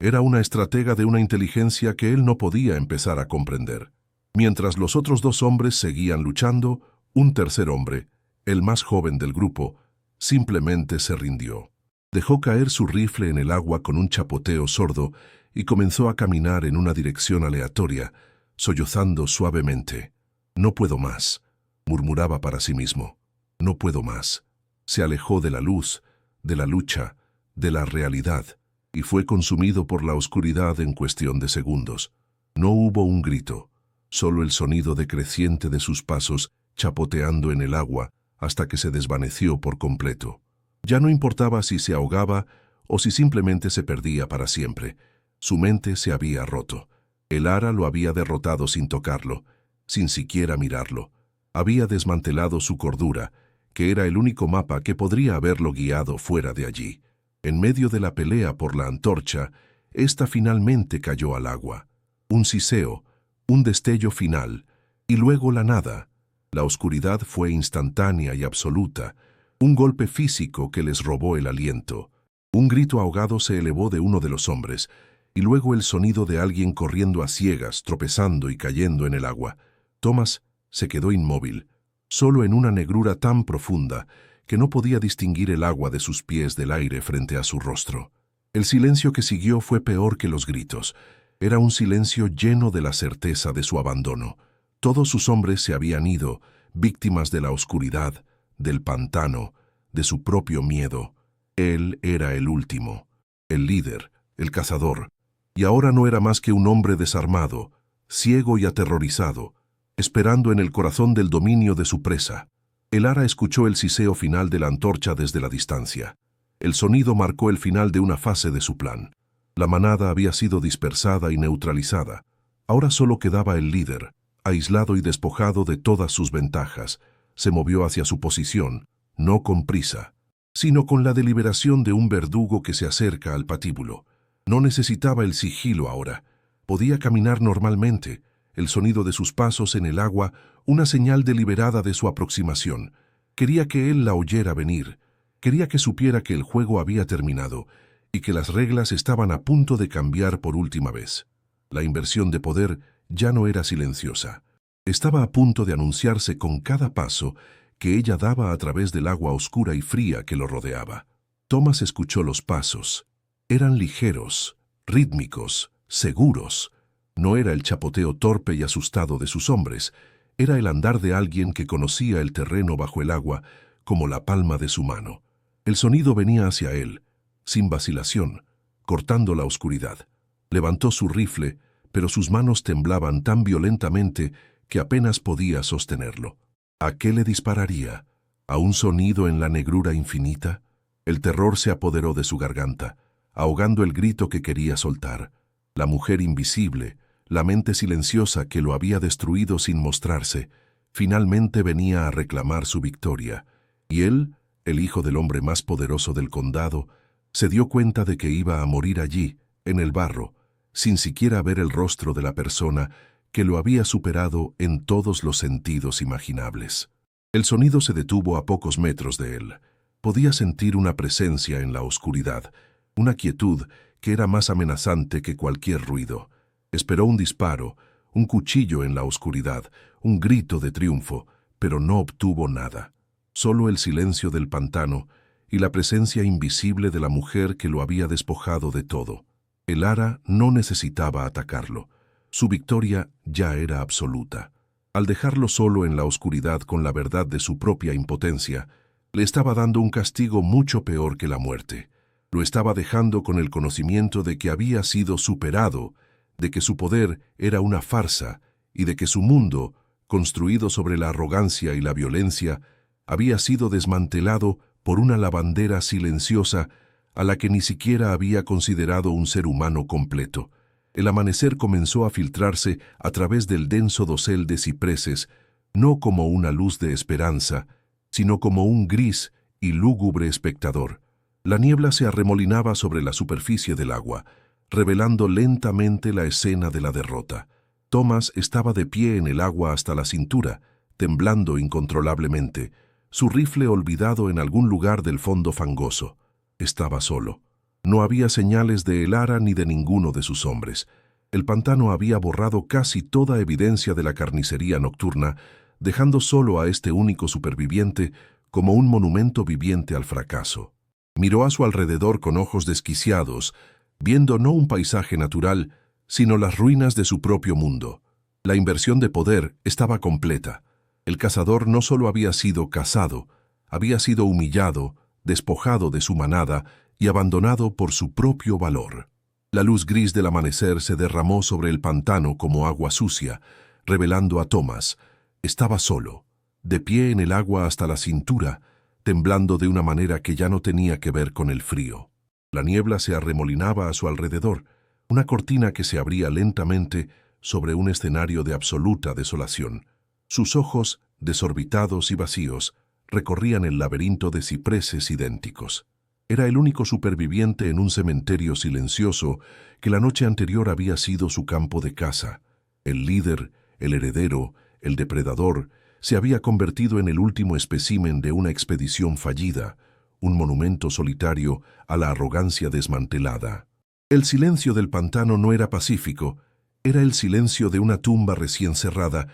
era una estratega de una inteligencia que él no podía empezar a comprender. Mientras los otros 2 hombres seguían luchando, un tercer hombre, el más joven del grupo, simplemente se rindió. Dejó caer su rifle en el agua con un chapoteo sordo y comenzó a caminar en una dirección aleatoria, sollozando suavemente. «No puedo más», murmuraba para sí mismo. «No puedo más». Se alejó de la luz, de la lucha, de la realidad, y fue consumido por la oscuridad en cuestión de segundos. No hubo un grito, solo el sonido decreciente de sus pasos chapoteando en el agua hasta que se desvaneció por completo. Ya no importaba si se ahogaba o si simplemente se perdía para siempre. Su mente se había roto. El ara lo había derrotado sin tocarlo, sin siquiera mirarlo. Había desmantelado su cordura, que era el único mapa que podría haberlo guiado fuera de allí. En medio de la pelea por la antorcha, ésta finalmente cayó al agua. Un siseo, un destello final, y luego la nada. La oscuridad fue instantánea y absoluta, un golpe físico que les robó el aliento. Un grito ahogado se elevó de uno de los hombres, y luego el sonido de alguien corriendo a ciegas, tropezando y cayendo en el agua. Thomas se quedó inmóvil, solo en una negrura tan profunda que no podía distinguir el agua de sus pies del aire frente a su rostro. El silencio que siguió fue peor que los gritos. Era un silencio lleno de la certeza de su abandono. Todos sus hombres se habían ido, víctimas de la oscuridad, del pantano, de su propio miedo. Él era el último, el líder, el cazador, y ahora no era más que un hombre desarmado, ciego y aterrorizado, esperando en el corazón del dominio de su presa. El ara escuchó el siseo final de la antorcha desde la distancia. El sonido marcó el final de una fase de su plan. La manada había sido dispersada y neutralizada. Ahora solo quedaba el líder, aislado y despojado de todas sus ventajas. Se movió hacia su posición, no con prisa, sino con la deliberación de un verdugo que se acerca al patíbulo. No necesitaba el sigilo ahora. Podía caminar normalmente, el sonido de sus pasos en el agua, una señal deliberada de su aproximación. Quería que él la oyera venir. Quería que supiera que el juego había terminado y que las reglas estaban a punto de cambiar por última vez. La inversión de poder ya no era silenciosa. Estaba a punto de anunciarse con cada paso que ella daba a través del agua oscura y fría que lo rodeaba. Thomas escuchó los pasos. Eran ligeros, rítmicos, seguros. No era el chapoteo torpe y asustado de sus hombres, era el andar de alguien que conocía el terreno bajo el agua como la palma de su mano. El sonido venía hacia él, sin vacilación, cortando la oscuridad. Levantó su rifle, pero sus manos temblaban tan violentamente que apenas podía sostenerlo. ¿A qué le dispararía? ¿A un sonido en la negrura infinita? El terror se apoderó de su garganta, ahogando el grito que quería soltar. La mujer invisible, la mente silenciosa que lo había destruido sin mostrarse, finalmente venía a reclamar su victoria, y él, el hijo del hombre más poderoso del condado, se dio cuenta de que iba a morir allí, en el barro, sin siquiera ver el rostro de la persona que lo había superado en todos los sentidos imaginables. El sonido se detuvo a pocos metros de él. Podía sentir una presencia en la oscuridad, una quietud que era más amenazante que cualquier ruido. Esperó un disparo, un cuchillo en la oscuridad, un grito de triunfo, pero no obtuvo nada. Solo el silencio del pantano y la presencia invisible de la mujer que lo había despojado de todo. El ara no necesitaba atacarlo. Su victoria ya era absoluta. Al dejarlo solo en la oscuridad con la verdad de su propia impotencia, le estaba dando un castigo mucho peor que la muerte. Lo estaba dejando con el conocimiento de que había sido superado, de que su poder era una farsa y de que su mundo, construido sobre la arrogancia y la violencia, había sido desmantelado por una lavandera silenciosa a la que ni siquiera había considerado un ser humano completo. El amanecer comenzó a filtrarse a través del denso dosel de cipreses, no como una luz de esperanza, sino como un gris y lúgubre espectador. La niebla se arremolinaba sobre la superficie del agua, revelando lentamente la escena de la derrota. Thomas estaba de pie en el agua hasta la cintura, temblando incontrolablemente, su rifle olvidado en algún lugar del fondo fangoso. Estaba solo. No había señales de el ara ni de ninguno de sus hombres. El pantano había borrado casi toda evidencia de la carnicería nocturna, dejando solo a este único superviviente como un monumento viviente al fracaso. Miró a su alrededor con ojos desquiciados, viendo no un paisaje natural, sino las ruinas de su propio mundo. La inversión de poder estaba completa. El cazador no solo había sido cazado, había sido humillado, despojado de su manada y abandonado por su propio valor. La luz gris del amanecer se derramó sobre el pantano como agua sucia, revelando a Thomas. Estaba solo, de pie en el agua hasta la cintura, temblando de una manera que ya no tenía que ver con el frío. La niebla se arremolinaba a su alrededor, una cortina que se abría lentamente sobre un escenario de absoluta desolación. Sus ojos, desorbitados y vacíos, recorrían el laberinto de cipreses idénticos. Era el único superviviente en un cementerio silencioso que la noche anterior había sido su campo de caza. El líder, el heredero, el depredador, se había convertido en el último espécimen de una expedición fallida, un monumento solitario a la arrogancia desmantelada. El silencio del pantano no era pacífico, era el silencio de una tumba recién cerrada,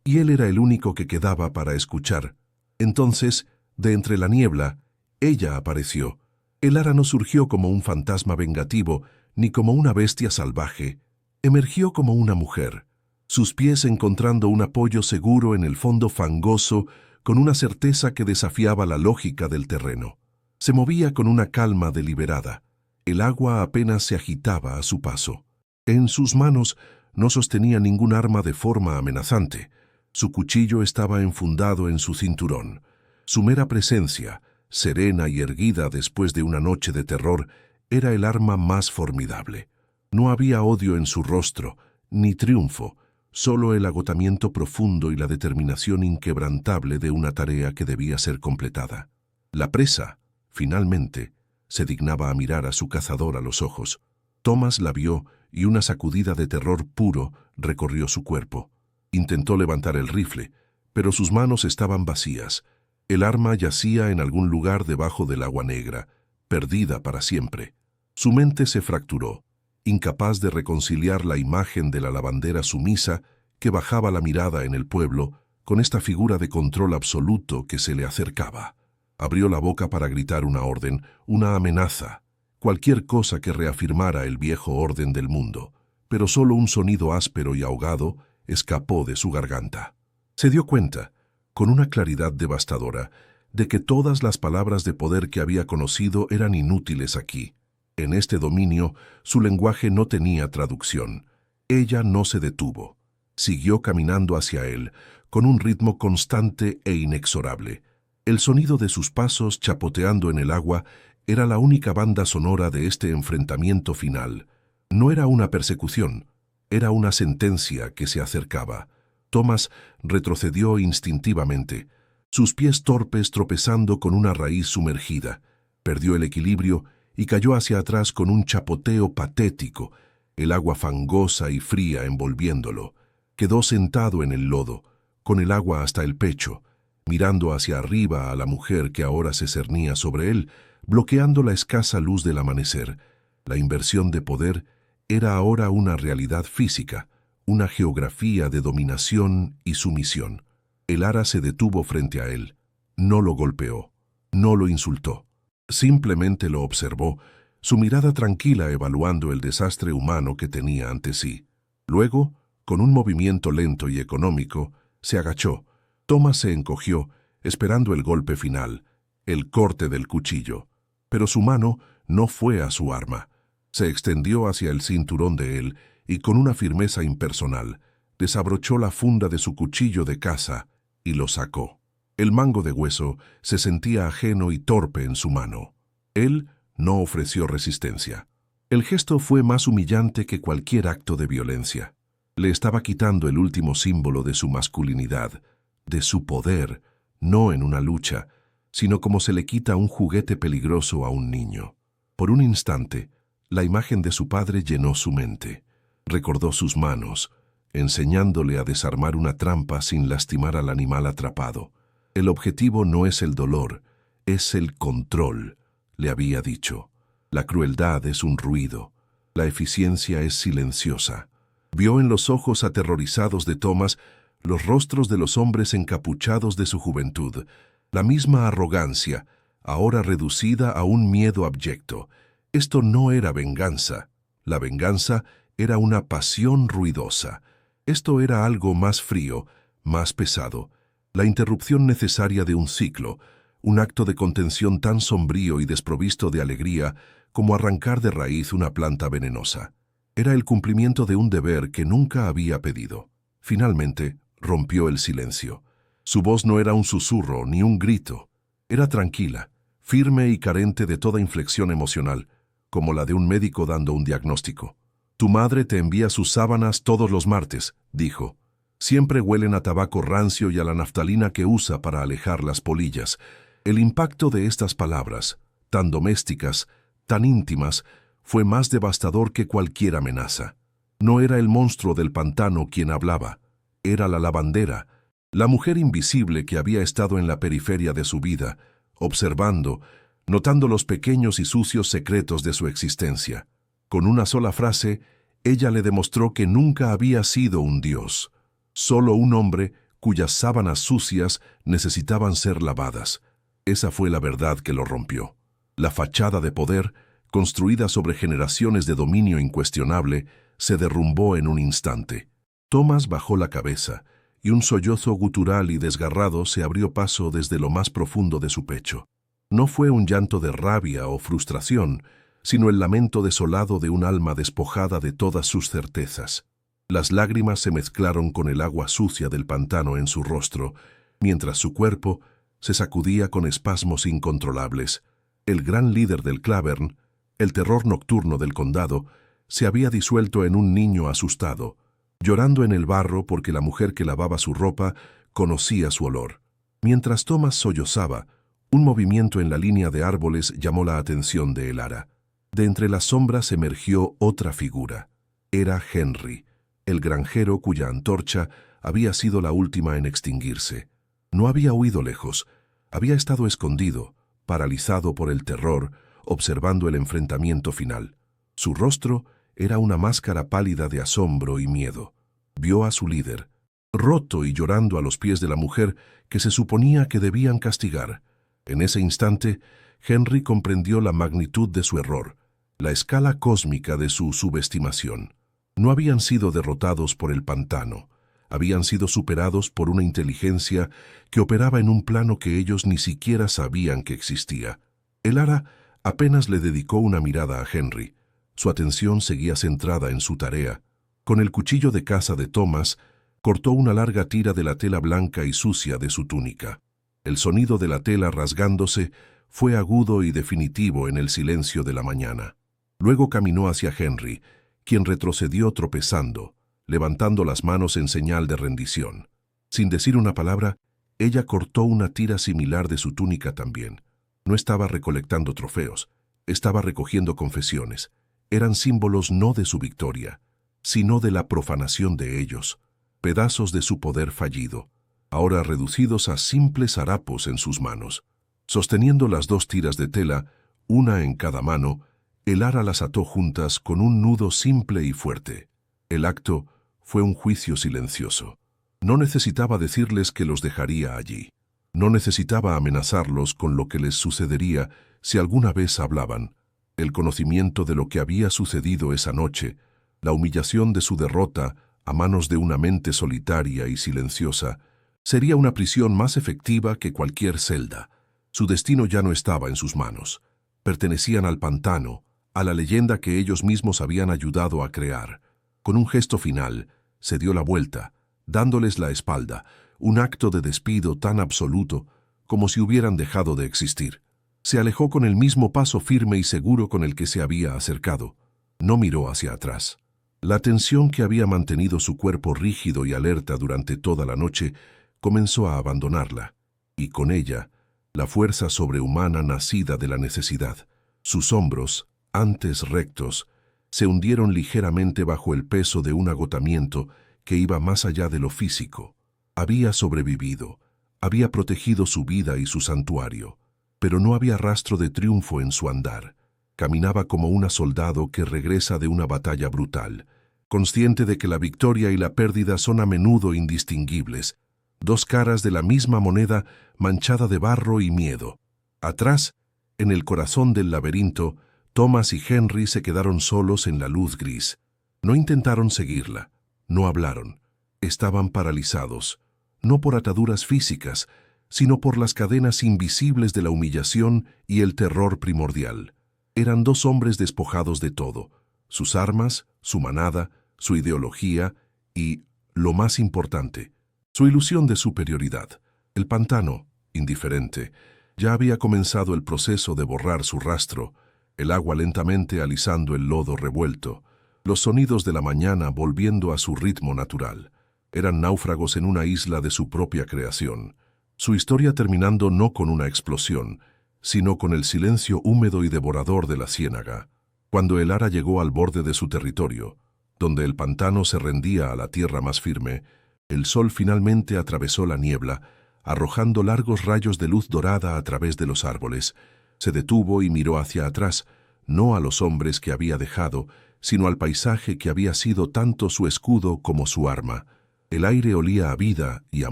y él era el único que quedaba para escuchar. Entonces, de entre la niebla, ella apareció. El ara no surgió como un fantasma vengativo, ni como una bestia salvaje. Emergió como una mujer, sus pies encontrando un apoyo seguro en el fondo fangoso, con una certeza que desafiaba la lógica del terreno. Se movía con una calma deliberada. El agua apenas se agitaba a su paso. En sus manos no sostenía ningún arma de forma amenazante. Su cuchillo estaba enfundado en su cinturón. Su mera presencia, serena y erguida después de una noche de terror, era el arma más formidable. No había odio en su rostro, ni triunfo, solo el agotamiento profundo y la determinación inquebrantable de una tarea que debía ser completada. La presa, finalmente, se dignaba a mirar a su cazador a los ojos. Thomas la vio y una sacudida de terror puro recorrió su cuerpo. Intentó levantar el rifle, pero sus manos estaban vacías. El arma yacía en algún lugar debajo del agua negra, perdida para siempre. Su mente se fracturó. incapaz de reconciliar la imagen de la lavandera sumisa que bajaba la mirada en el pueblo con esta figura de control absoluto que se le acercaba. Abrió la boca para gritar una orden, una amenaza, cualquier cosa que reafirmara el viejo orden del mundo, pero solo un sonido áspero y ahogado escapó de su garganta. Se dio cuenta, con una claridad devastadora, de que todas las palabras de poder que había conocido eran inútiles aquí. En este dominio, su lenguaje no tenía traducción. Ella no se detuvo. Siguió caminando hacia él, con un ritmo constante e inexorable. El sonido de sus pasos chapoteando en el agua era la única banda sonora de este enfrentamiento final. No era una persecución, era una sentencia que se acercaba. Thomas retrocedió instintivamente, sus pies torpes tropezando con una raíz sumergida. Perdió el equilibrio y cayó hacia atrás con un chapoteo patético, el agua fangosa y fría envolviéndolo. Quedó sentado en el lodo, con el agua hasta el pecho, mirando hacia arriba a la mujer que ahora se cernía sobre él, bloqueando la escasa luz del amanecer. La inversión de poder era ahora una realidad física, una geografía de dominación y sumisión. El ara se detuvo frente a él. No lo golpeó, no lo insultó. Simplemente lo observó, su mirada tranquila evaluando el desastre humano que tenía ante sí. Luego, con un movimiento lento y económico, se agachó. Thomas se encogió, esperando el golpe final, el corte del cuchillo. Pero su mano no fue a su arma. Se extendió hacia el cinturón de él y con una firmeza impersonal, desabrochó la funda de su cuchillo de caza y lo sacó. El mango de hueso se sentía ajeno y torpe en su mano. Él no ofreció resistencia. El gesto fue más humillante que cualquier acto de violencia. Le estaba quitando el último símbolo de su masculinidad, de su poder, no en una lucha, sino como se le quita un juguete peligroso a un niño. Por un instante, la imagen de su padre llenó su mente. Recordó sus manos, enseñándole a desarmar una trampa sin lastimar al animal atrapado. El objetivo no es el dolor, es el control, le había dicho. La crueldad es un ruido, la eficiencia es silenciosa. Vio en los ojos aterrorizados de Thomas los rostros de los hombres encapuchados de su juventud, la misma arrogancia, ahora reducida a un miedo abyecto. Esto no era venganza. La venganza era una pasión ruidosa. Esto era algo más frío, más pesado, la interrupción necesaria de un ciclo, un acto de contención tan sombrío y desprovisto de alegría como arrancar de raíz una planta venenosa. Era el cumplimiento de un deber que nunca había pedido. Finalmente, rompió el silencio. Su voz no era un susurro ni un grito. Era tranquila, firme y carente de toda inflexión emocional, como la de un médico dando un diagnóstico. «Tu madre te envía sus sábanas todos los martes», dijo. «Siempre huelen a tabaco rancio y a la naftalina que usa para alejar las polillas». El impacto de estas palabras, tan domésticas, tan íntimas, fue más devastador que cualquier amenaza. No era el monstruo del pantano quien hablaba, era la lavandera, la mujer invisible que había estado en la periferia de su vida, observando, notando los pequeños y sucios secretos de su existencia. Con una sola frase, ella le demostró que nunca había sido un dios, solo un hombre cuyas sábanas sucias necesitaban ser lavadas. Esa fue la verdad que lo rompió. La fachada de poder, construida sobre generaciones de dominio incuestionable, se derrumbó en un instante. Thomas bajó la cabeza, y un sollozo gutural y desgarrado se abrió paso desde lo más profundo de su pecho. No fue un llanto de rabia o frustración, sino el lamento desolado de un alma despojada de todas sus certezas. Las lágrimas se mezclaron con el agua sucia del pantano en su rostro, mientras su cuerpo se sacudía con espasmos incontrolables. El gran líder del Clavern, el terror nocturno del condado, se había disuelto en un niño asustado, llorando en el barro porque la mujer que lavaba su ropa conocía su olor. Mientras Thomas sollozaba, un movimiento en la línea de árboles llamó la atención de Elara. De entre las sombras emergió otra figura. Era Henry, el granjero cuya antorcha había sido la última en extinguirse. No había huido lejos, había estado escondido, paralizado por el terror, observando el enfrentamiento final. Su rostro era una máscara pálida de asombro y miedo. Vio a su líder, roto y llorando a los pies de la mujer que se suponía que debían castigar. En ese instante, Henry comprendió la magnitud de su error, la escala cósmica de su subestimación. No habían sido derrotados por el pantano, habían sido superados por una inteligencia que operaba en un plano que ellos ni siquiera sabían que existía. El Ara apenas le dedicó una mirada a Henry. Su atención seguía centrada en su tarea. Con el cuchillo de caza de Thomas, cortó una larga tira de la tela blanca y sucia de su túnica. El sonido de la tela rasgándose fue agudo y definitivo en el silencio de la mañana. Luego caminó hacia Henry, quien retrocedió tropezando, levantando las manos en señal de rendición. Sin decir una palabra, ella cortó una tira similar de su túnica también. No estaba recolectando trofeos, estaba recogiendo confesiones. Eran símbolos no de su victoria, sino de la profanación de ellos, pedazos de su poder fallido, ahora reducidos a simples harapos en sus manos. Sosteniendo las dos tiras de tela, una en cada mano, el Ara las ató juntas con un nudo simple y fuerte. El acto fue un juicio silencioso. No necesitaba decirles que los dejaría allí. No necesitaba amenazarlos con lo que les sucedería si alguna vez hablaban. El conocimiento de lo que había sucedido esa noche, la humillación de su derrota a manos de una mente solitaria y silenciosa, sería una prisión más efectiva que cualquier celda. Su destino ya no estaba en sus manos. Pertenecían al pantano, a la leyenda que ellos mismos habían ayudado a crear. Con un gesto final, se dio la vuelta, dándoles la espalda, un acto de despido tan absoluto como si hubieran dejado de existir. Se alejó con el mismo paso firme y seguro con el que se había acercado. No miró hacia atrás. La tensión que había mantenido su cuerpo rígido y alerta durante toda la noche comenzó a abandonarla, y con ella, la fuerza sobrehumana nacida de la necesidad. Sus hombros, antes rectos, se hundieron ligeramente bajo el peso de un agotamiento que iba más allá de lo físico. Había sobrevivido, había protegido su vida y su santuario, pero no había rastro de triunfo en su andar. Caminaba como un soldado que regresa de una batalla brutal, consciente de que la victoria y la pérdida son a menudo indistinguibles, dos caras de la misma moneda manchada de barro y miedo. Atrás, en el corazón del laberinto, Thomas y Henry se quedaron solos en la luz gris. No intentaron seguirla, no hablaron. Estaban paralizados, no por ataduras físicas, sino por las cadenas invisibles de la humillación y el terror primordial. Eran dos hombres despojados de todo, sus armas, su manada, su ideología y, lo más importante, su ilusión de superioridad. El pantano, indiferente, ya había comenzado el proceso de borrar su rastro, el agua lentamente alisando el lodo revuelto, los sonidos de la mañana volviendo a su ritmo natural. Eran náufragos en una isla de su propia creación, su historia terminando no con una explosión, sino con el silencio húmedo y devorador de la ciénaga. Cuando el Ara llegó al borde de su territorio, donde el pantano se rendía a la tierra más firme, el sol finalmente atravesó la niebla, arrojando largos rayos de luz dorada a través de los árboles. Se detuvo y miró hacia atrás, no a los hombres que había dejado, sino al paisaje que había sido tanto su escudo como su arma. El aire olía a vida y a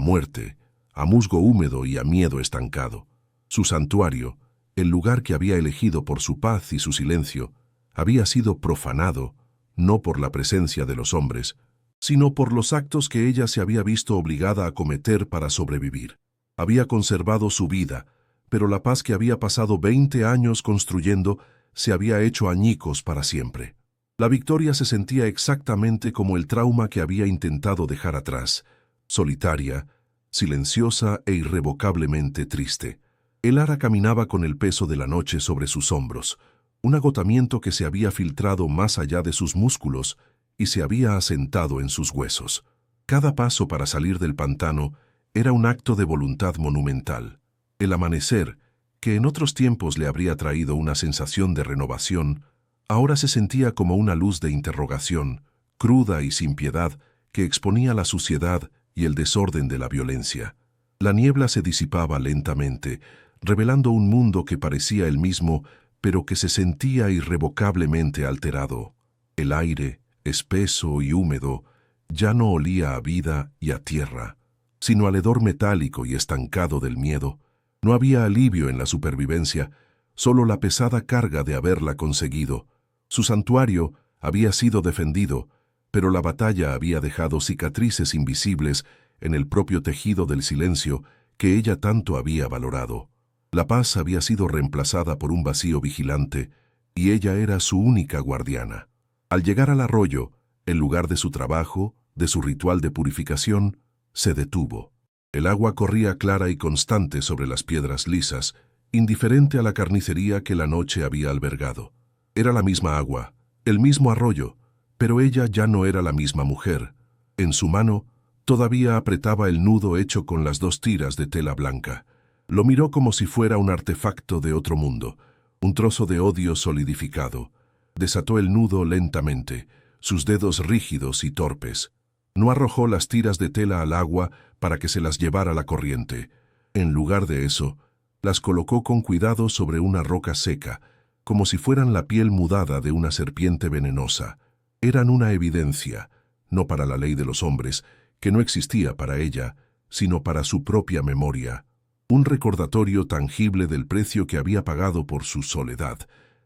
muerte, a musgo húmedo y a miedo estancado. Su santuario, el lugar que había elegido por su paz y su silencio, había sido profanado, no por la presencia de los hombres, sino por los actos que ella se había visto obligada a cometer para sobrevivir. Había conservado su vida, pero la paz que había pasado 20 años construyendo se había hecho añicos para siempre. La victoria se sentía exactamente como el trauma que había intentado dejar atrás, solitaria, silenciosa e irrevocablemente triste. El Ara caminaba con el peso de la noche sobre sus hombros, un agotamiento que se había filtrado más allá de sus músculos y se había asentado en sus huesos. Cada paso para salir del pantano era un acto de voluntad monumental. El amanecer, que en otros tiempos le habría traído una sensación de renovación, ahora se sentía como una luz de interrogación, cruda y sin piedad, que exponía la suciedad y el desorden de la violencia. La niebla se disipaba lentamente, revelando un mundo que parecía el mismo, pero que se sentía irrevocablemente alterado. El aire, espeso y húmedo, ya no olía a vida y a tierra, sino al hedor metálico y estancado del miedo. No había alivio en la supervivencia, solo la pesada carga de haberla conseguido. Su santuario había sido defendido, pero la batalla había dejado cicatrices invisibles en el propio tejido del silencio que ella tanto había valorado. La paz había sido reemplazada por un vacío vigilante, y ella era su única guardiana. Al llegar al arroyo, el lugar de su trabajo, de su ritual de purificación, se detuvo. El agua corría clara y constante sobre las piedras lisas, indiferente a la carnicería que la noche había albergado. Era la misma agua, el mismo arroyo, pero ella ya no era la misma mujer. En su mano todavía apretaba el nudo hecho con las 2 tiras de tela blanca. Lo miró como si fuera un artefacto de otro mundo, un trozo de odio solidificado. Desató el nudo lentamente, sus dedos rígidos y torpes. No arrojó las tiras de tela al agua para que se las llevara la corriente. En lugar de eso, las colocó con cuidado sobre una roca seca, como si fueran la piel mudada de una serpiente venenosa. Eran una evidencia, no para la ley de los hombres, que no existía para ella, sino para su propia memoria. Un recordatorio tangible del precio que había pagado por su soledad,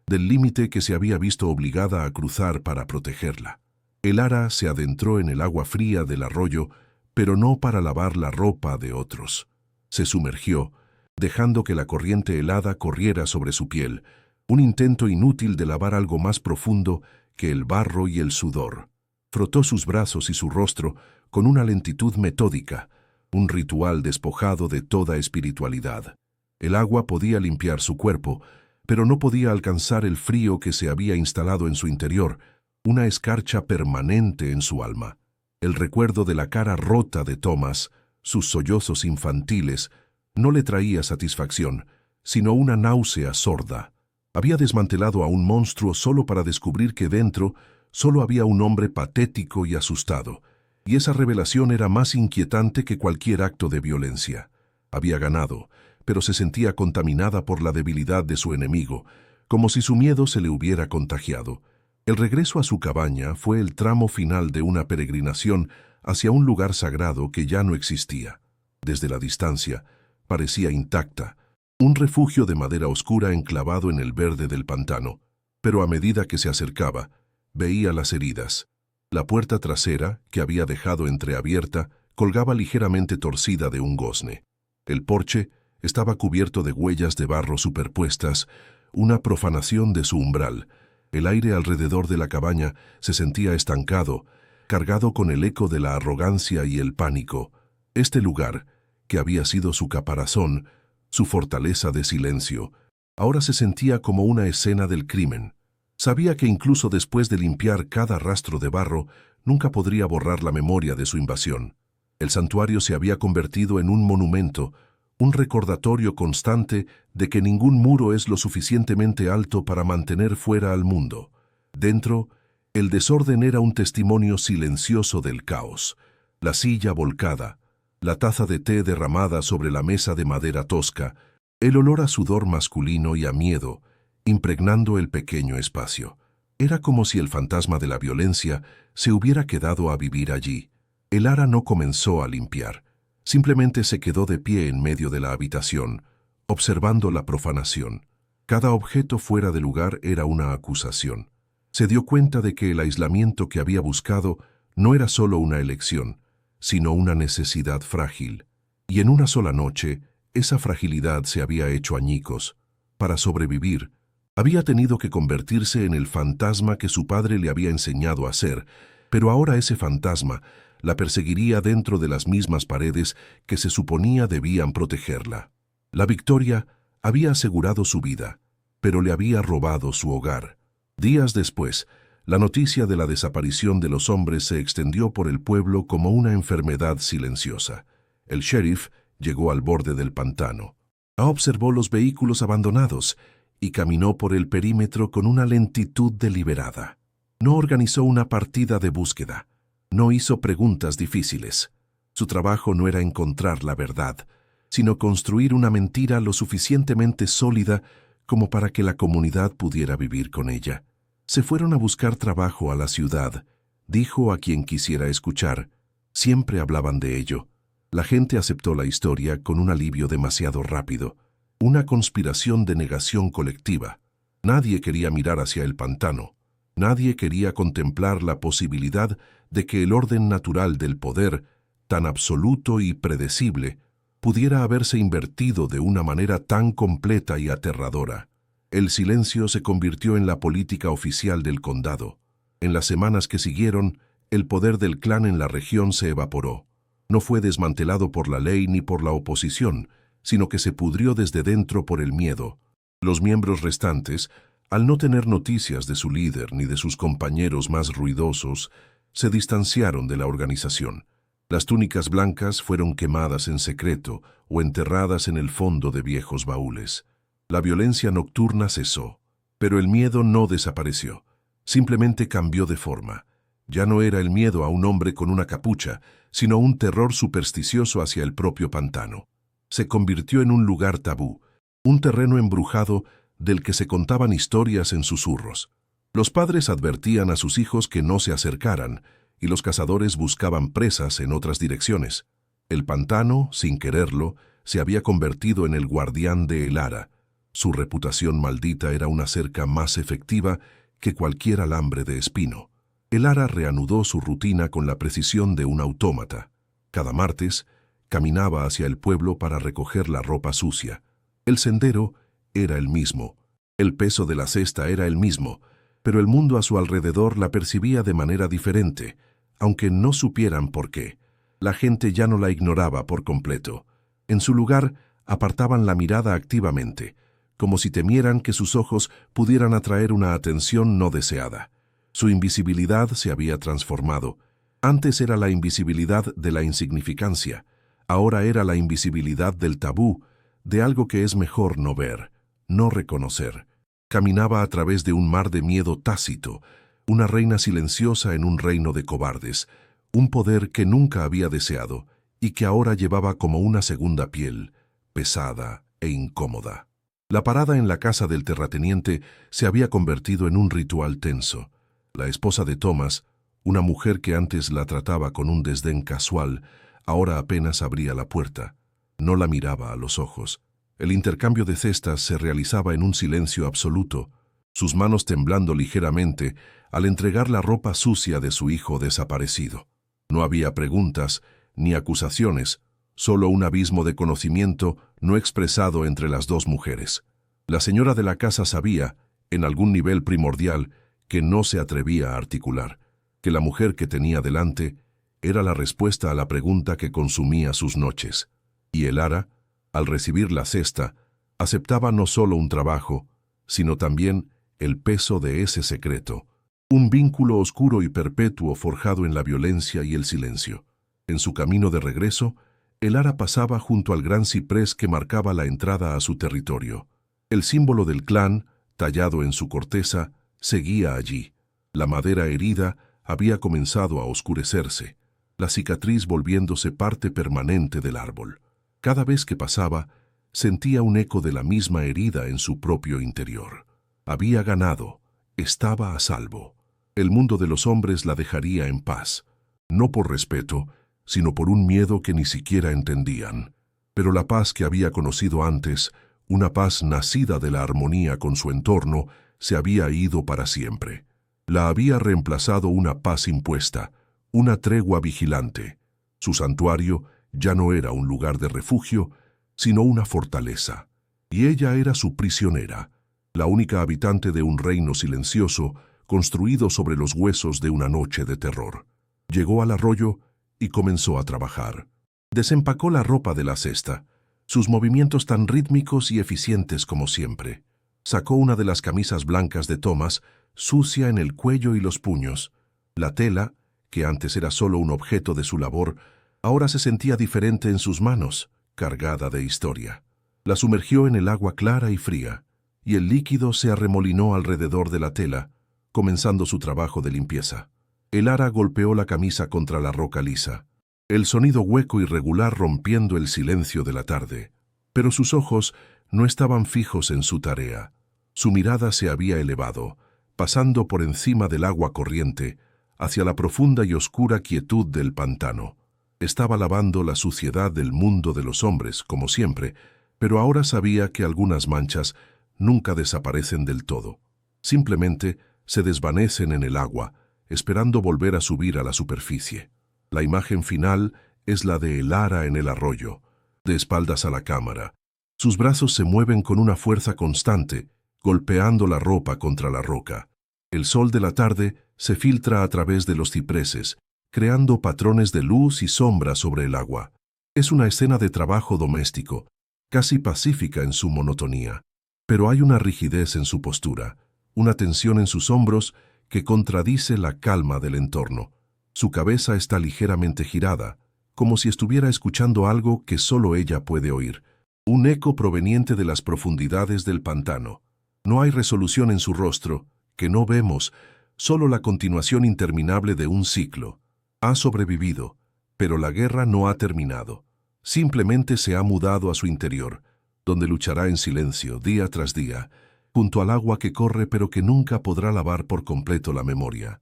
del límite que se había visto obligada a cruzar para protegerla. El ara se adentró en el agua fría del arroyo, pero no para lavar la ropa de otros. Se sumergió, dejando que la corriente helada corriera sobre su piel, un intento inútil de lavar algo más profundo que el barro y el sudor. Frotó sus brazos y su rostro con una lentitud metódica, un ritual despojado de toda espiritualidad. El agua podía limpiar su cuerpo, pero no podía alcanzar el frío que se había instalado en su interior, una escarcha permanente en su alma. El recuerdo de la cara rota de Thomas, sus sollozos infantiles, no le traía satisfacción, sino una náusea sorda. Había desmantelado a un monstruo solo para descubrir que dentro solo había un hombre patético y asustado, y esa revelación era más inquietante que cualquier acto de violencia. Había ganado, pero se sentía contaminada por la debilidad de su enemigo, como si su miedo se le hubiera contagiado. El regreso a su cabaña fue el tramo final de una peregrinación hacia un lugar sagrado que ya no existía. Desde la distancia, parecía intacta, un refugio de madera oscura enclavado en el verde del pantano, pero a medida que se acercaba, veía las heridas. La puerta trasera, que había dejado entreabierta, colgaba ligeramente torcida de un gozne. El porche estaba cubierto de huellas de barro superpuestas, una profanación de su umbral. El aire alrededor de la cabaña se sentía estancado, cargado con el eco de la arrogancia y el pánico. Este lugar, que había sido su caparazón, su fortaleza de silencio, ahora se sentía como una escena del crimen. Sabía que incluso después de limpiar cada rastro de barro, nunca podría borrar la memoria de su invasión. El santuario se había convertido en un monumento, un recordatorio constante de que ningún muro es lo suficientemente alto para mantener fuera al mundo. Dentro, el desorden era un testimonio silencioso del caos. La silla volcada, la taza de té derramada sobre la mesa de madera tosca, el olor a sudor masculino y a miedo, impregnando el pequeño espacio. Era como si el fantasma de la violencia se hubiera quedado a vivir allí. El ara no comenzó a limpiar. Simplemente se quedó de pie en medio de la habitación, observando la profanación. Cada objeto fuera de lugar era una acusación. Se dio cuenta de que el aislamiento que había buscado no era solo una elección, sino una necesidad frágil. Y en una sola noche, esa fragilidad se había hecho añicos. Para sobrevivir, había tenido que convertirse en el fantasma que su padre le había enseñado a ser, pero ahora ese fantasma la perseguiría dentro de las mismas paredes que se suponía debían protegerla. La victoria había asegurado su vida, pero le había robado su hogar. Días después, la noticia de la desaparición de los hombres se extendió por el pueblo como una enfermedad silenciosa. El sheriff llegó al borde del pantano. Observó los vehículos abandonados y caminó por el perímetro con una lentitud deliberada. No organizó una partida de búsqueda. No hizo preguntas difíciles. Su trabajo no era encontrar la verdad, sino construir una mentira lo suficientemente sólida como para que la comunidad pudiera vivir con ella. Se fueron a buscar trabajo a la ciudad, dijo a quien quisiera escuchar. Siempre hablaban de ello. La gente aceptó la historia con un alivio demasiado rápido. Una conspiración de negación colectiva. Nadie quería mirar hacia el pantano. Nadie quería contemplar la posibilidad de que el orden natural del poder, tan absoluto y predecible, pudiera haberse invertido de una manera tan completa y aterradora. El silencio se convirtió en la política oficial del condado. En las semanas que siguieron, el poder del clan en la región se evaporó. No fue desmantelado por la ley ni por la oposición, sino que se pudrió desde dentro por el miedo. Los miembros restantes, al no tener noticias de su líder ni de sus compañeros más ruidosos, se distanciaron de la organización. Las túnicas blancas fueron quemadas en secreto o enterradas en el fondo de viejos baúles. La violencia nocturna cesó, pero el miedo no desapareció. Simplemente cambió de forma. Ya no era el miedo a un hombre con una capucha, sino un terror supersticioso hacia el propio pantano. Se convirtió en un lugar tabú, un terreno embrujado del que se contaban historias en susurros. Los padres advertían a sus hijos que no se acercaran, y los cazadores buscaban presas en otras direcciones. El pantano, sin quererlo, se había convertido en el guardián de Elara. Su reputación maldita era una cerca más efectiva que cualquier alambre de espino. Elara reanudó su rutina con la precisión de un autómata. Cada martes, caminaba hacia el pueblo para recoger la ropa sucia. El sendero era el mismo, el peso de la cesta era el mismo, pero el mundo a su alrededor la percibía de manera diferente, aunque no supieran por qué. La gente ya no la ignoraba por completo. En su lugar, apartaban la mirada activamente, como si temieran que sus ojos pudieran atraer una atención no deseada. Su invisibilidad se había transformado. Antes era la invisibilidad de la insignificancia, ahora era la invisibilidad del tabú, de algo que es mejor no ver, no reconocer. Caminaba a través de un mar de miedo tácito, una reina silenciosa en un reino de cobardes, un poder que nunca había deseado y que ahora llevaba como una segunda piel, pesada e incómoda. La parada en la casa del terrateniente se había convertido en un ritual tenso. La esposa de Thomas, una mujer que antes la trataba con un desdén casual, ahora apenas abría la puerta. No la miraba a los ojos. El intercambio de cestas se realizaba en un silencio absoluto, sus manos temblando ligeramente al entregar la ropa sucia de su hijo desaparecido. No había preguntas ni acusaciones, solo un abismo de conocimiento no expresado entre las dos mujeres. La señora de la casa sabía, en algún nivel primordial, que no se atrevía a articular, que la mujer que tenía delante era la respuesta a la pregunta que consumía sus noches. Y Elara, al recibir la cesta, aceptaba no solo un trabajo, sino también el peso de ese secreto, un vínculo oscuro y perpetuo forjado en la violencia y el silencio. En su camino de regreso, Elara pasaba junto al gran ciprés que marcaba la entrada a su territorio. El símbolo del clan, tallado en su corteza, seguía allí. La madera herida había comenzado a oscurecerse, la cicatriz volviéndose parte permanente del árbol. Cada vez que pasaba, sentía un eco de la misma herida en su propio interior. Había ganado, estaba a salvo. El mundo de los hombres la dejaría en paz, no por respeto, sino por un miedo que ni siquiera entendían. Pero la paz que había conocido antes, una paz nacida de la armonía con su entorno, se había ido para siempre. La había reemplazado una paz impuesta, una tregua vigilante. Su santuario ya no era un lugar de refugio, sino una fortaleza. Y ella era su prisionera, la única habitante de un reino silencioso, construido sobre los huesos de una noche de terror. Llegó al arroyo y comenzó a trabajar. Desempacó la ropa de la cesta, sus movimientos tan rítmicos y eficientes como siempre. Sacó una de las camisas blancas de Thomas, sucia en el cuello y los puños. La tela, que antes era solo un objeto de su labor, ahora se sentía diferente en sus manos, cargada de historia. La sumergió en el agua clara y fría, y el líquido se arremolinó alrededor de la tela, comenzando su trabajo de limpieza. Elara golpeó la camisa contra la roca lisa, el sonido hueco y regular rompiendo el silencio de la tarde. Pero sus ojos no estaban fijos en su tarea. Su mirada se había elevado, pasando por encima del agua corriente, hacia la profunda y oscura quietud del pantano. Estaba lavando la suciedad del mundo de los hombres, como siempre, pero ahora sabía que algunas manchas nunca desaparecen del todo. Simplemente se desvanecen en el agua, esperando volver a subir a la superficie. La imagen final es la de Elara en el arroyo, de espaldas a la cámara. Sus brazos se mueven con una fuerza constante, golpeando la ropa contra la roca. El sol de la tarde se filtra a través de los cipreses, creando patrones de luz y sombra sobre el agua. Es una escena de trabajo doméstico, casi pacífica en su monotonía. Pero hay una rigidez en su postura, una tensión en sus hombros que contradice la calma del entorno. Su cabeza está ligeramente girada, como si estuviera escuchando algo que solo ella puede oír, un eco proveniente de las profundidades del pantano. No hay resolución en su rostro, que no vemos, solo la continuación interminable de un ciclo. Ha sobrevivido, pero la guerra no ha terminado. Simplemente se ha mudado a su interior, donde luchará en silencio, día tras día, junto al agua que corre pero que nunca podrá lavar por completo la memoria.